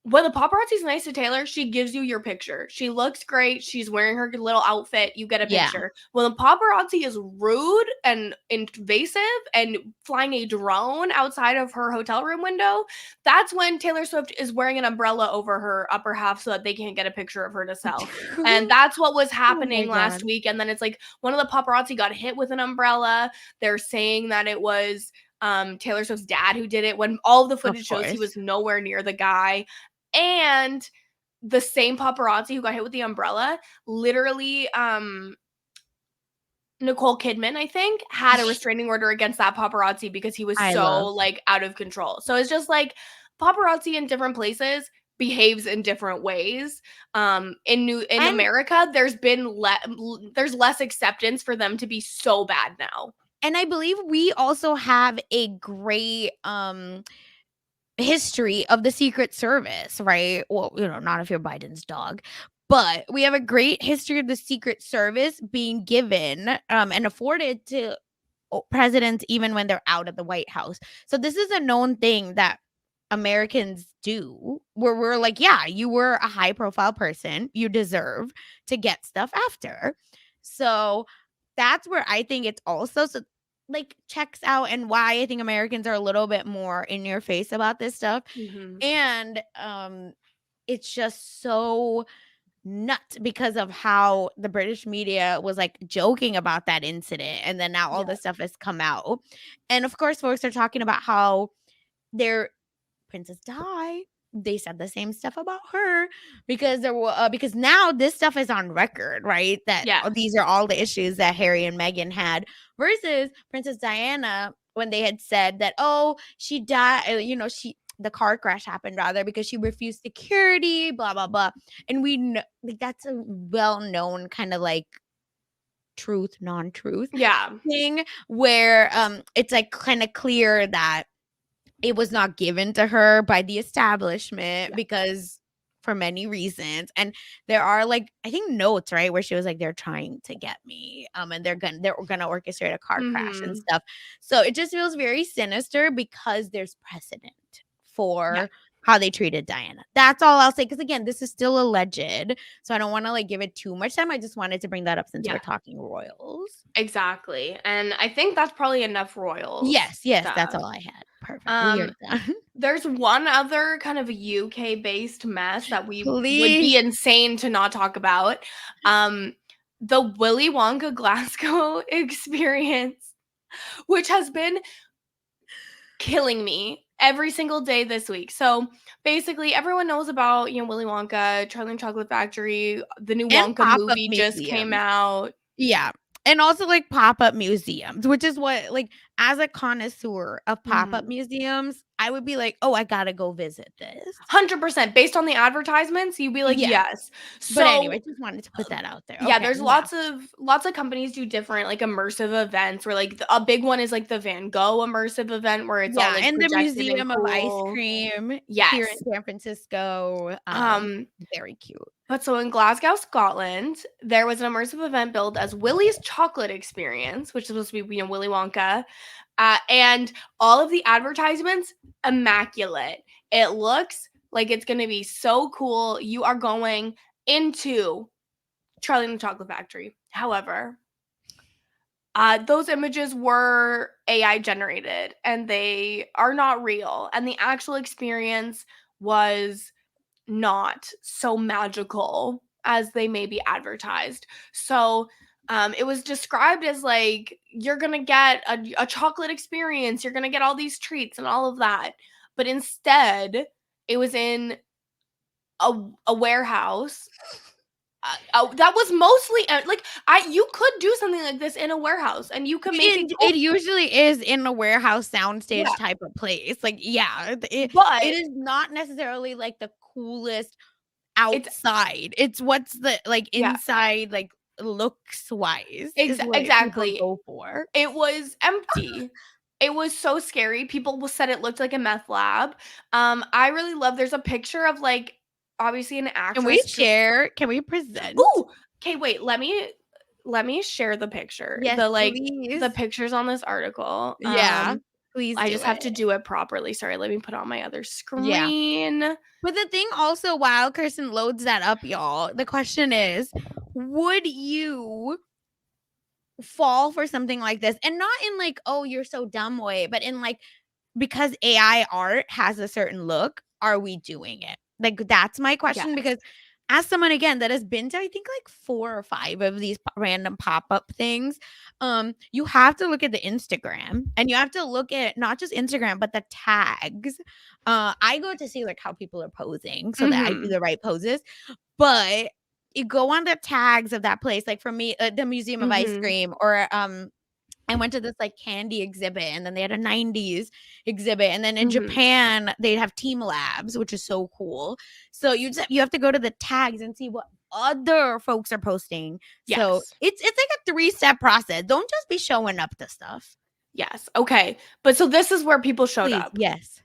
when the paparazzi's nice to Taylor, she gives you your picture. She looks great. She's wearing her little outfit. You get a Yeah. picture. When the paparazzi is rude and invasive and flying a drone outside of her hotel room window, that's when Taylor Swift is wearing an umbrella over her upper half so that they can't get a picture of her to sell. And that's what was Oh my happening last god. week. And then it's like one of the paparazzi got hit with an umbrella. They're saying that it was Taylor Swift's dad who did it when all of the Of footage shows he course. was nowhere near the guy. And the same paparazzi who got hit with the umbrella, literally, Nicole Kidman, I think, had a restraining order against that paparazzi because he was I so, love. like, out of control. So it's just like paparazzi in different places behaves in different ways. In And America, there's less acceptance for them to be so bad now. I believe we also have a great history of the Secret Service, right? Well, not if you're Biden's dog, but we have a great history of the Secret Service being given and afforded to presidents even when they're out of the White House. So this is a known thing that Americans do where we're like, yeah, you were a high profile person. You deserve to get stuff after. So that's where I think it's also like checks out and why I think Americans are a little bit more in your face about this stuff. Mhm. And it's just so nuts because of how the British media was like joking about that incident and then now all Yeah. this stuff has come out. And of course folks are talking about how their Princess Di, they said the same stuff about her because there were because now this stuff is on record, right? That Yeah. these are all the issues that Harry and Meghan had versus Princess Diana when they had said that she died, she the car crash happened rather because she refused security, blah blah blah, and we know like that's a well known kind of like truth non-truth Yeah. thing where it's like kind of clear that it was not given to her by the establishment Yeah. because for many reasons. And there are like I think notes, right, where she was like, they're trying to get me. And they're gonna orchestrate a car crash and Mhm. stuff. So it just feels very sinister because there's precedent Yeah. for how they treated Diana. That's all I'll say. Because again, this is still alleged. So I don't want to like give it too much time. I just wanted to bring that up since we're Yeah. talking royals. Exactly. And I think that's probably enough royals Yes, that's stuff. all I had. Perfect. We are Um, done. there's one other kind of UK-based mess that we would be Please. insane to not talk about. Um, the Willy Wonka Glasgow experience, which has been killing me every single day this week. So basically, everyone knows about, Willy Wonka, Charlie and Chocolate Factory, the new And Wonka pop-up movie just came museums. out. Yeah. And also like pop-up museums, which is what like as a connoisseur of pop-up Mhm. museums, I would be like, "Oh, I gotta go visit this." 100% based on the advertisements, you'd be like, Yeah. "Yes." But anyway, So just wanted to put that out there. yeah, Okay, there's yeah. lots of companies do different like immersive events where like a big one is like the Van Gogh immersive event where it's all Yeah, like and the projected and Museum of Ice cool. Cream here in Yes. San Francisco, Um, very cute. but so in Glasgow, Scotland, there was an immersive event billed as Willy's Chocolate Experience, which is supposed to be, Willy Wonka. And all of the advertisements, immaculate. It looks like it's gonna be so cool. You are going into Charlie and the Chocolate Factory. However, those images were AI generated and they are not real. And the actual experience was not so magical as they may be advertised. So it was described as like, you're going to get a chocolate experience, you're going to get all these treats and all of that. But instead, it was in a warehouse. That was mostly like, you could do something like this in a warehouse and you could make it usually is in a warehouse soundstage Yeah. type of place. Like, yeah, But it is not necessarily like the coolest outside. It's what's the like Yeah. inside, like looks wise is what exactly. people go for. It was empty. It was so scary. People said it looked like a meth lab. I really love, there's a picture of like, obviously an actress. Can we share? Can we present? Ooh, okay, wait, let me share the picture. Yes, the please. pictures on this article. Yeah, please. I just have to do it properly. Sorry, let me put on my other screen. Yeah. But the thing also, while Kirsten loads that up, y'all, the question is, would you fall for something like this? And not in like, oh, you're so dumb way, but in like, because AI art has a certain look, are we doing it? Like, that's my question. Yes. Because as someone, again, that has been to, I think, like 4 or 5 of these random pop-up things, you have to look at the Instagram, and you have to look at not just Instagram, but the tags. I go to see like how people are posing so that I do the right poses, but you go on the tags of that place. Like for me, the Museum of Ice Cream, or I went to this like candy exhibit, and then they had a 90s exhibit, and then in Japan they'd have Team Labs, which is so cool. So you have to go to the tags and see what other folks are posting. Yes. So it's like a 3-step process. Don't just be showing up to stuff. Yes. Okay. But so this is where people showed up. Yes.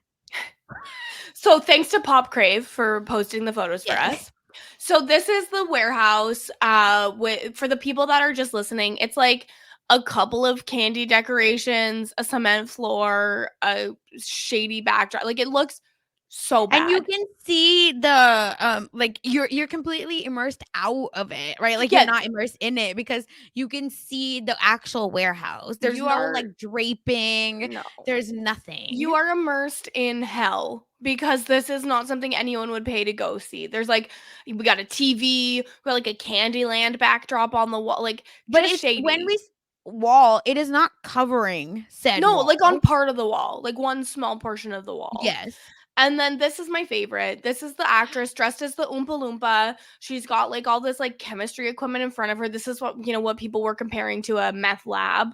So thanks to Pop Crave for posting the photos for us. So this is the warehouse. For the people that are just listening, it's like a couple of candy decorations, a cement floor, a shady backdrop. Like, it looks so bad. And you can see the like you're completely immersed out of it, right? Like, you're not immersed in it, because you can see the actual warehouse. There's no like draping. No. There's nothing. You are immersed in hell, because this is not something anyone would pay to go see. There's like, we got a TV, we got like a Candyland backdrop on the wall, like, but just it's shady. when we wall, it is not covering said No, wall. like on part of the wall, like one small portion of the wall. Yes. And then this is my favorite. This is the actress dressed as the Oompa Loompa. She's got like all this like chemistry equipment in front of her. This is what people were comparing to a meth lab.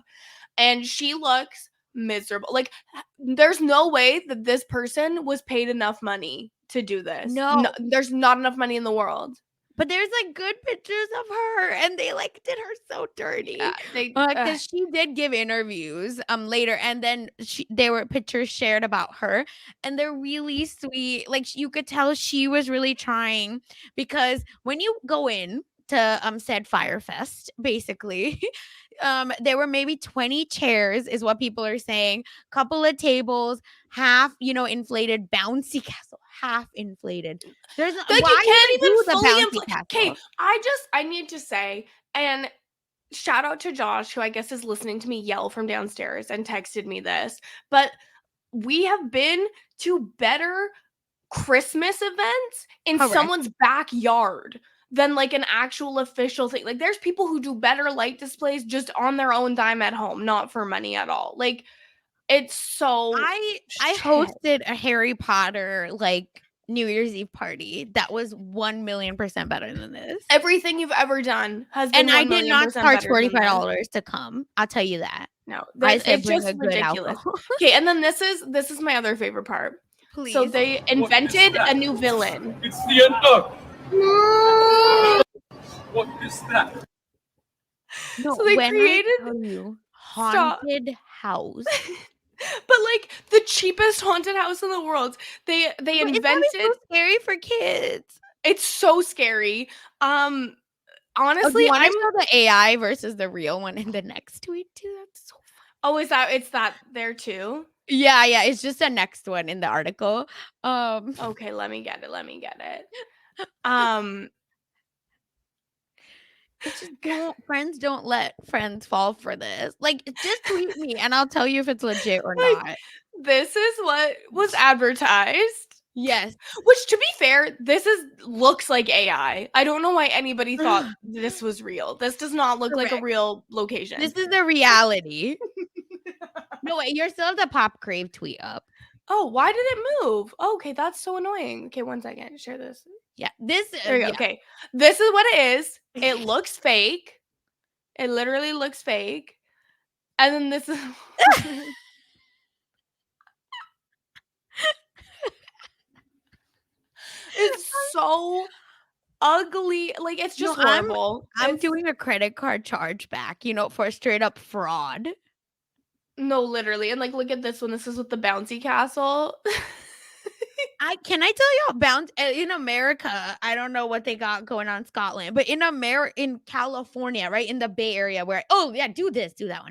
And she looks miserable. Like, there's no way that this person was paid enough money to do this. No, there's not enough money in the world. But there's like good pictures of her, and they like did her so dirty. Yeah, because she did give interviews later, and then there were pictures shared about her, and they're really sweet. Like, you could tell she was really trying, because when you go in to said Firefest, basically, there were maybe 20 chairs, is what people are saying, couple of tables, half inflated bouncy castle, half inflated. There's like, why you can't even the fully bouncy castle? Okay, I need to say, and shout out to Josh, who I guess is listening to me yell from downstairs and texted me this, but we have been to better Christmas events in someone's backyard than like an actual official thing. Like, there's people who do better light displays just on their own dime at home, not for money at all. Like, it's so I hosted a Harry Potter like New Year's Eve party that was 1,000,000% better than this. Everything you've ever done has been, and I did not charge $45 to come. I'll tell you that. No, I said it's bring just a good ridiculous. alcohol. Okay, and then this is my other favorite part. Please. So they invented a new villain. It's the end. What is that? No, so they created haunted house. But like the cheapest haunted house in the world. They invented. It's so scary for kids. It's so scary. Honestly, I'm show the AI versus the real one in the next tweet too. That's so fun. Oh, it's that there too? Yeah. It's just the next one in the article. Okay, let me get it. It's just friends don't let friends fall for this. Like, just tweet me and I'll tell you if it's legit or not. This is what was advertised. Yes. Which, to be fair, looks like AI. I don't know why anybody thought this was real. This does not look like a Correct. real location. This is the reality. No, wait, you're still have the Pop Crave tweet up. Oh, why did it move? Oh, okay, that's so annoying. Okay, 1 second. Share this. Yeah, this. There you go. Yeah. Okay, this is what it is. It looks fake. It literally looks fake. And then this is. It's so ugly. Like, it's just No, horrible. I'm It's- doing a credit card chargeback, for straight up fraud. No, literally. And like, look at this one. This is with the bouncy castle. Can I tell you in America, I don't know what they got going on in Scotland, but in California, right, in the Bay Area where do that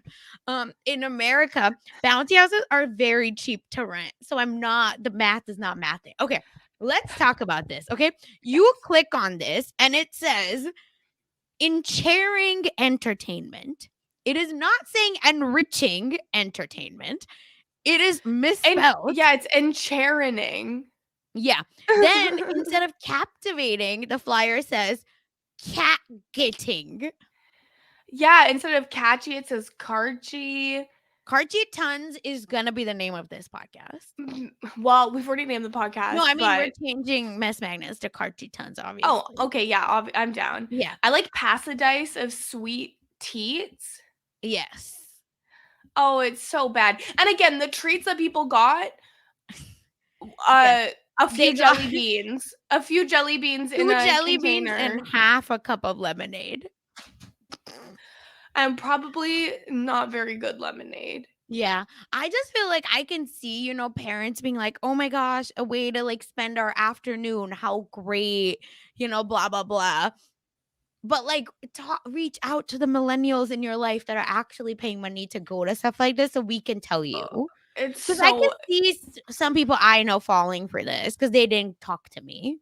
one. In America, bounty houses are very cheap to rent. So the math is not mathing. Okay, let's talk about this. Okay, you click on this and it says enchairing entertainment. It is not saying enriching entertainment. It is misspelled. Yeah, it's enchairing. Yeah. Then instead of captivating, the flyer says cat getting. Yeah, instead of catchy, it says Karchi. Karchi Tons is gonna be the name of this podcast. Well, we've already named the podcast. No, I mean we're changing Mess Magnus to Karchi Tons, obviously. Oh, okay, yeah, I'm down. Yeah. I like Passidice of Sweet Teats. Yes. Oh, it's so bad. And again, the treats that people got, a few jelly beans. A few jelly beans in a jelly container. beans and half a cup of lemonade. And probably not very good lemonade. Yeah. I just feel like I can see, parents being like, oh my gosh, a way to like spend our afternoon. How great, blah, blah, blah. But like reach out to the millennials in your life that are actually paying money to go to stuff like this so we can tell you. It's Because I can see some people I know falling for this because they didn't talk to me.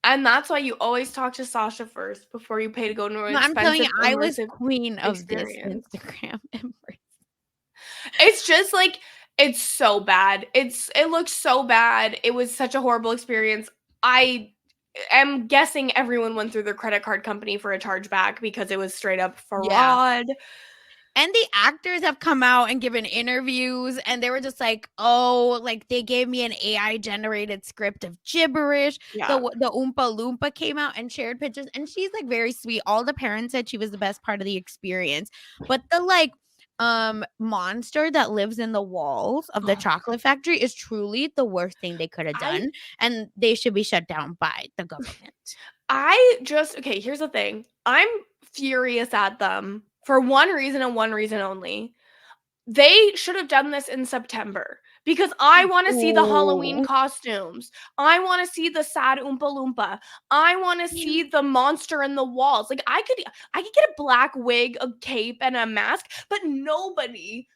And that's why you always talk to Sasha first before you pay to go to an expensive, I'm telling you, I was immersive queen of experience. this Instagram. It's just like, it's so bad. It looks so bad. It was such a horrible experience. I am guessing everyone went through their credit card company for a chargeback because it was straight up fraud. Yeah. And the actors have come out and given interviews and they were just like, oh, like they gave me an AI generated script of gibberish. Yeah. The Oompa Loompa came out and shared pictures and she's like very sweet. All the parents said she was the best part of the experience. But the like monster that lives in the walls of the chocolate factory is truly the worst thing they could have done. And they should be shut down by the government. Okay, here's the thing. I'm furious at them for one reason and one reason only. They should have done this in September because I want to see the Halloween costumes. I want to see the sad Oompa Loompa. I want to see the monster in the walls. Like I could get a black wig, a cape, and a mask, but nobody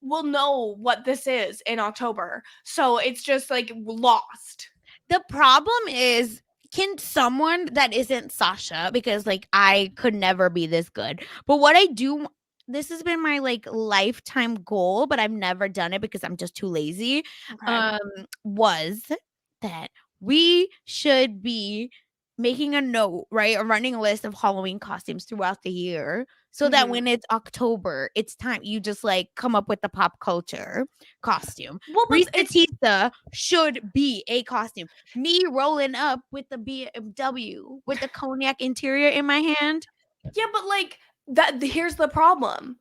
will know what this is in October. So it's just like lost. The problem is, can someone that isn't Sasha, because like I could never be this good, but what I do, this has been my like lifetime goal, but I've never done it because I'm just too lazy. Okay. Was that we should be making a note, right? Or running a list of Halloween costumes throughout the year so that when it's October, it's time you just like come up with the pop culture costume. Well, but Pizza should be a costume. Me rolling up with the BMW with the cognac interior in my hand. Yeah, but like that. Here's the problem.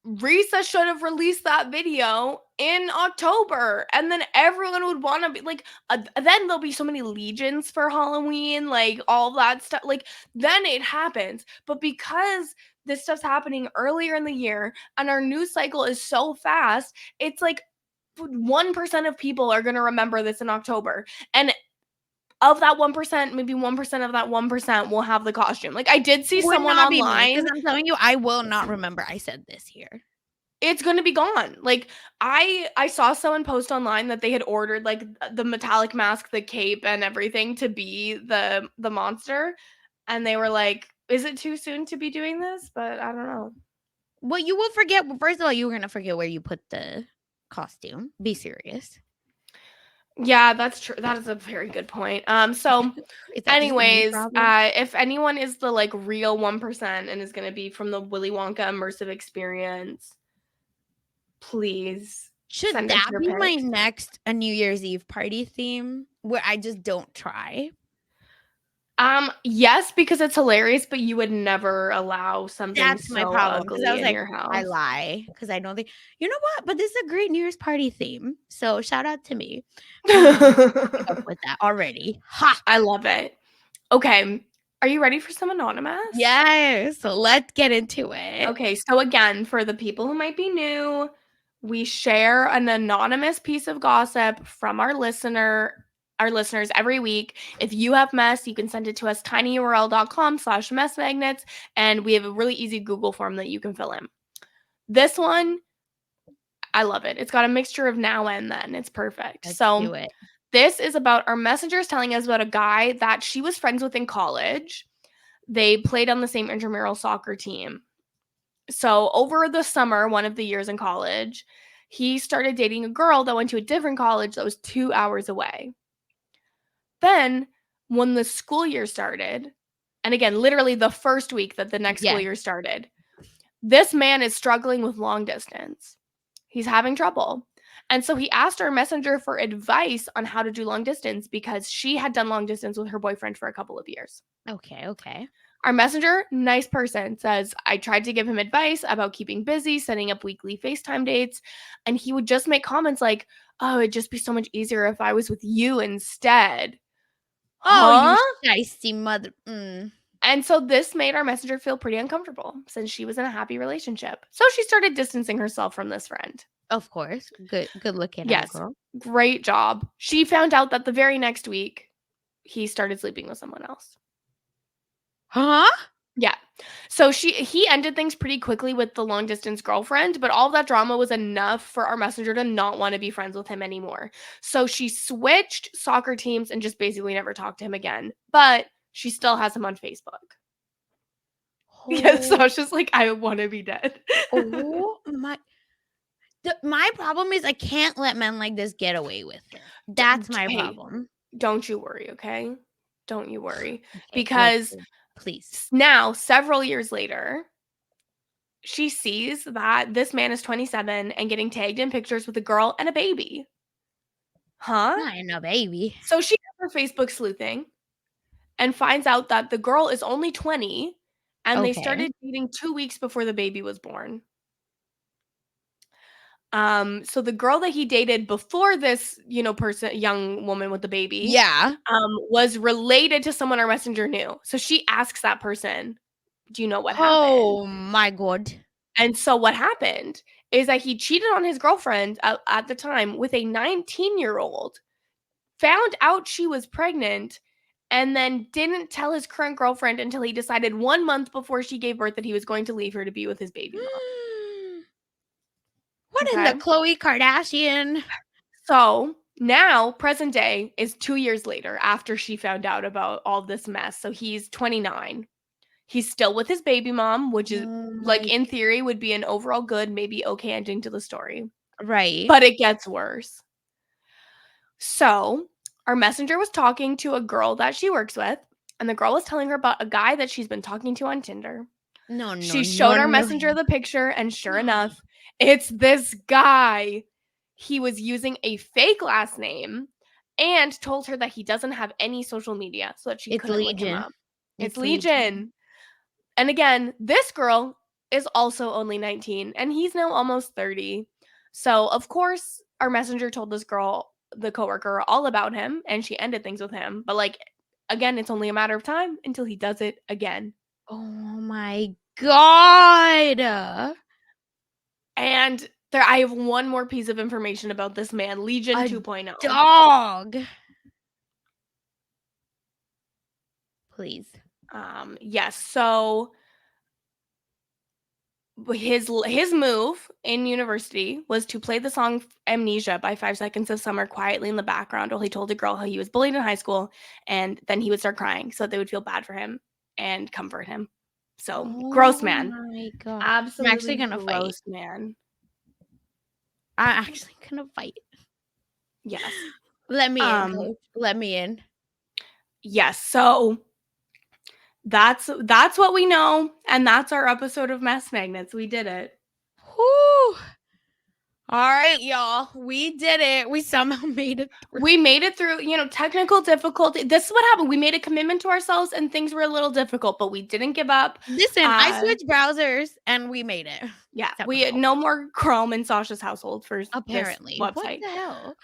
Risa should have released that video in October, and then everyone would want to be like, then there'll be so many legions for Halloween, like all that stuff. Like then it happens, but because this stuff's happening earlier in the year and our news cycle is so fast, it's like 1% of people are going to remember this in October, and of that 1%, maybe 1% of that 1% will have the costume. Like I did see someone online. Because I'm telling you, I will not remember I said this here. It's going to be gone. Like I saw someone post online that they had ordered like the metallic mask, the cape, and everything to be the monster, and they were like, "Is it too soon to be doing this?" But I don't know. Well, you will forget. First of all, you're gonna forget where you put the costume. Be serious. Yeah, that's true. That is a very good point. So Is that just a me anyways, problem? if anyone is the like real 1% and is going to be from the Willy Wonka immersive experience, please Should send us that your be my pics. next a New Year's Eve party theme where I just don't try? Yes, because it's hilarious, but you would never allow something That's my so problem because I ugly was in like, your I house. lie because I don't think you know what, but this is a great New Year's party theme. So shout out to me. Pick up with that already. Ha! I love it. Okay, are you ready for some anonymous? Yes. So let's get into it. Okay, so again, for the people who might be new, we share an anonymous piece of gossip from our listeners every week. If you have mess, you can send it to us tinyurl.com/messmagnets, and we have a really easy Google form that you can fill in. This one, I love it. It's got a mixture of now and then. It's perfect. Let's So do it. this is about our messengers telling us about a guy that she was friends with in college. They played on the same intramural soccer team. So over the summer, one of the years in college, he started dating a girl that went to a different college that was 2 hours away. Then, when the school year started, and again, literally the first week that the next school Yes. year started, this man is struggling with long distance. He's having trouble. And so he asked our messenger for advice on how to do long distance because she had done long distance with her boyfriend for a couple of years. Okay. Our messenger, nice person, says, I tried to give him advice about keeping busy, setting up weekly FaceTime dates, and he would just make comments like, oh, it'd just be so much easier if I was with you instead. Oh, Huh? you shiesty mother. And so this made our messenger feel pretty uncomfortable since she was in a happy relationship. So she started distancing herself from this friend. Of course. Good looking out, Yes, girl. great job. She found out that the very next week, he started sleeping with someone else. Huh? Yeah. So he ended things pretty quickly with the long distance girlfriend, but all of that drama was enough for our messenger to not want to be friends with him anymore. So she switched soccer teams and just basically never talked to him again. But she still has him on Facebook. Yes, Sasha's like, I want to be dead. Oh my. My problem is I can't let men like this get away with it. That's my Hey, problem. Don't you worry, okay? Don't you worry. Okay, Because please. now, several years later, she sees that this man is 27 and getting tagged in pictures with a girl and a baby. Huh? I ain't no baby. So she does her Facebook sleuthing and finds out that the girl is only 20 and they Okay. started dating 2 weeks before the baby was born. So the girl that he dated before this, young woman with the baby, Yeah. was related to someone our messenger knew. So she asks that person, do you know what happened? Oh my god. And so what happened is that he cheated on his girlfriend at the time with a 19-year-old, found out she was pregnant, and then didn't tell his current girlfriend until he decided 1 month before she gave birth that he was going to leave her to be with his baby mom. What in Okay. the Khloe Kardashian? So now, present day is 2 years later after she found out about all this mess. So he's 29. He's still with his baby mom, which is like in theory would be an overall good, maybe okay ending to the story. Right. But it gets worse. So our messenger was talking to a girl that she works with, and the girl was telling her about a guy that she's been talking to on Tinder. She showed our messenger the picture, and sure enough, it's this guy. He was using a fake last name and told her that he doesn't have any social media so that she couldn't look him up. It's Legion. And again, this girl is also only 19 and he's now almost 30. So, of course, our messenger told this girl, the coworker, all about him and she ended things with him. But like again, it's only a matter of time until he does it again. Oh my god. And I have one more piece of information about this man, Legion 2.0. Dog. Please. Yes. So his move in university was to play the song Amnesia by 5 Seconds of Summer quietly in the background while he told a girl how he was bullied in high school, and then he would start crying so they would feel bad for him and comfort him. So gross man. Oh my god. Absolutely I'm actually gonna gross fight. man. I'm actually gonna fight. Yes. Let me in, coach. Let me in. Yes, so that's what we know, and that's our episode of Mess Magnets. We did it. Whew. All right, y'all. We did it. We somehow made it through. We made it through, technical difficulty. This is what happened. We made a commitment to ourselves and things were a little difficult, but we didn't give up. Listen, I switched browsers and we made it. Yeah, we no more Chrome in Sasha's household for Apparently. this website. What the hell?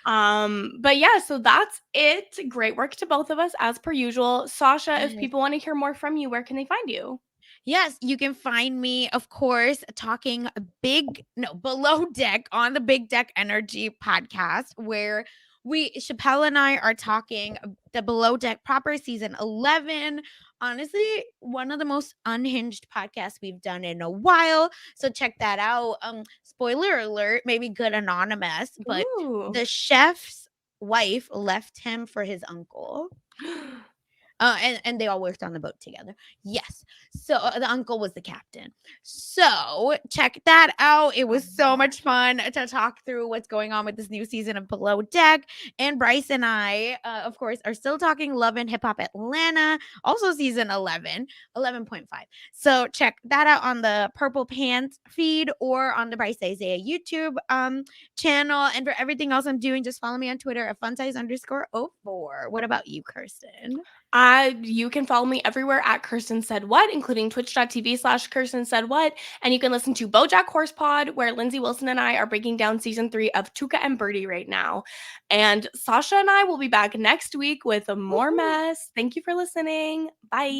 But yeah, so that's it. Great work to both of us as per usual. Sasha, if people want to hear more from you, where can they find you? Yes, you can find me, of course, talking Below Deck on the Big Deck Energy podcast, where Chappelle and I are talking the Below Deck proper season 11. Honestly, one of the most unhinged podcasts we've done in a while. So check that out. Spoiler alert, maybe good anonymous, but the chef's wife left him for his uncle. And they all worked on the boat together. Yes. So the uncle was the captain. So check that out. It was so much fun to talk through what's going on with this new season of Below Deck. And Bryce and I, of course, are still talking Love and Hip Hop Atlanta, also season 11.5. So check that out on the Purple Pants feed or on the Bryce Isaiah YouTube channel. And for everything else I'm doing, just follow me on Twitter at funsize_04. What about you, Kirsten? You can follow me everywhere at Kirsten Said What, including twitch.tv/Kirsten Said What. And you can listen to BoJack Horsepod, where Lindsay Wilson and I are breaking down season 3 of Tuca and Birdie right now. And Sasha and I will be back next week with more mess. Thank you for listening. Bye.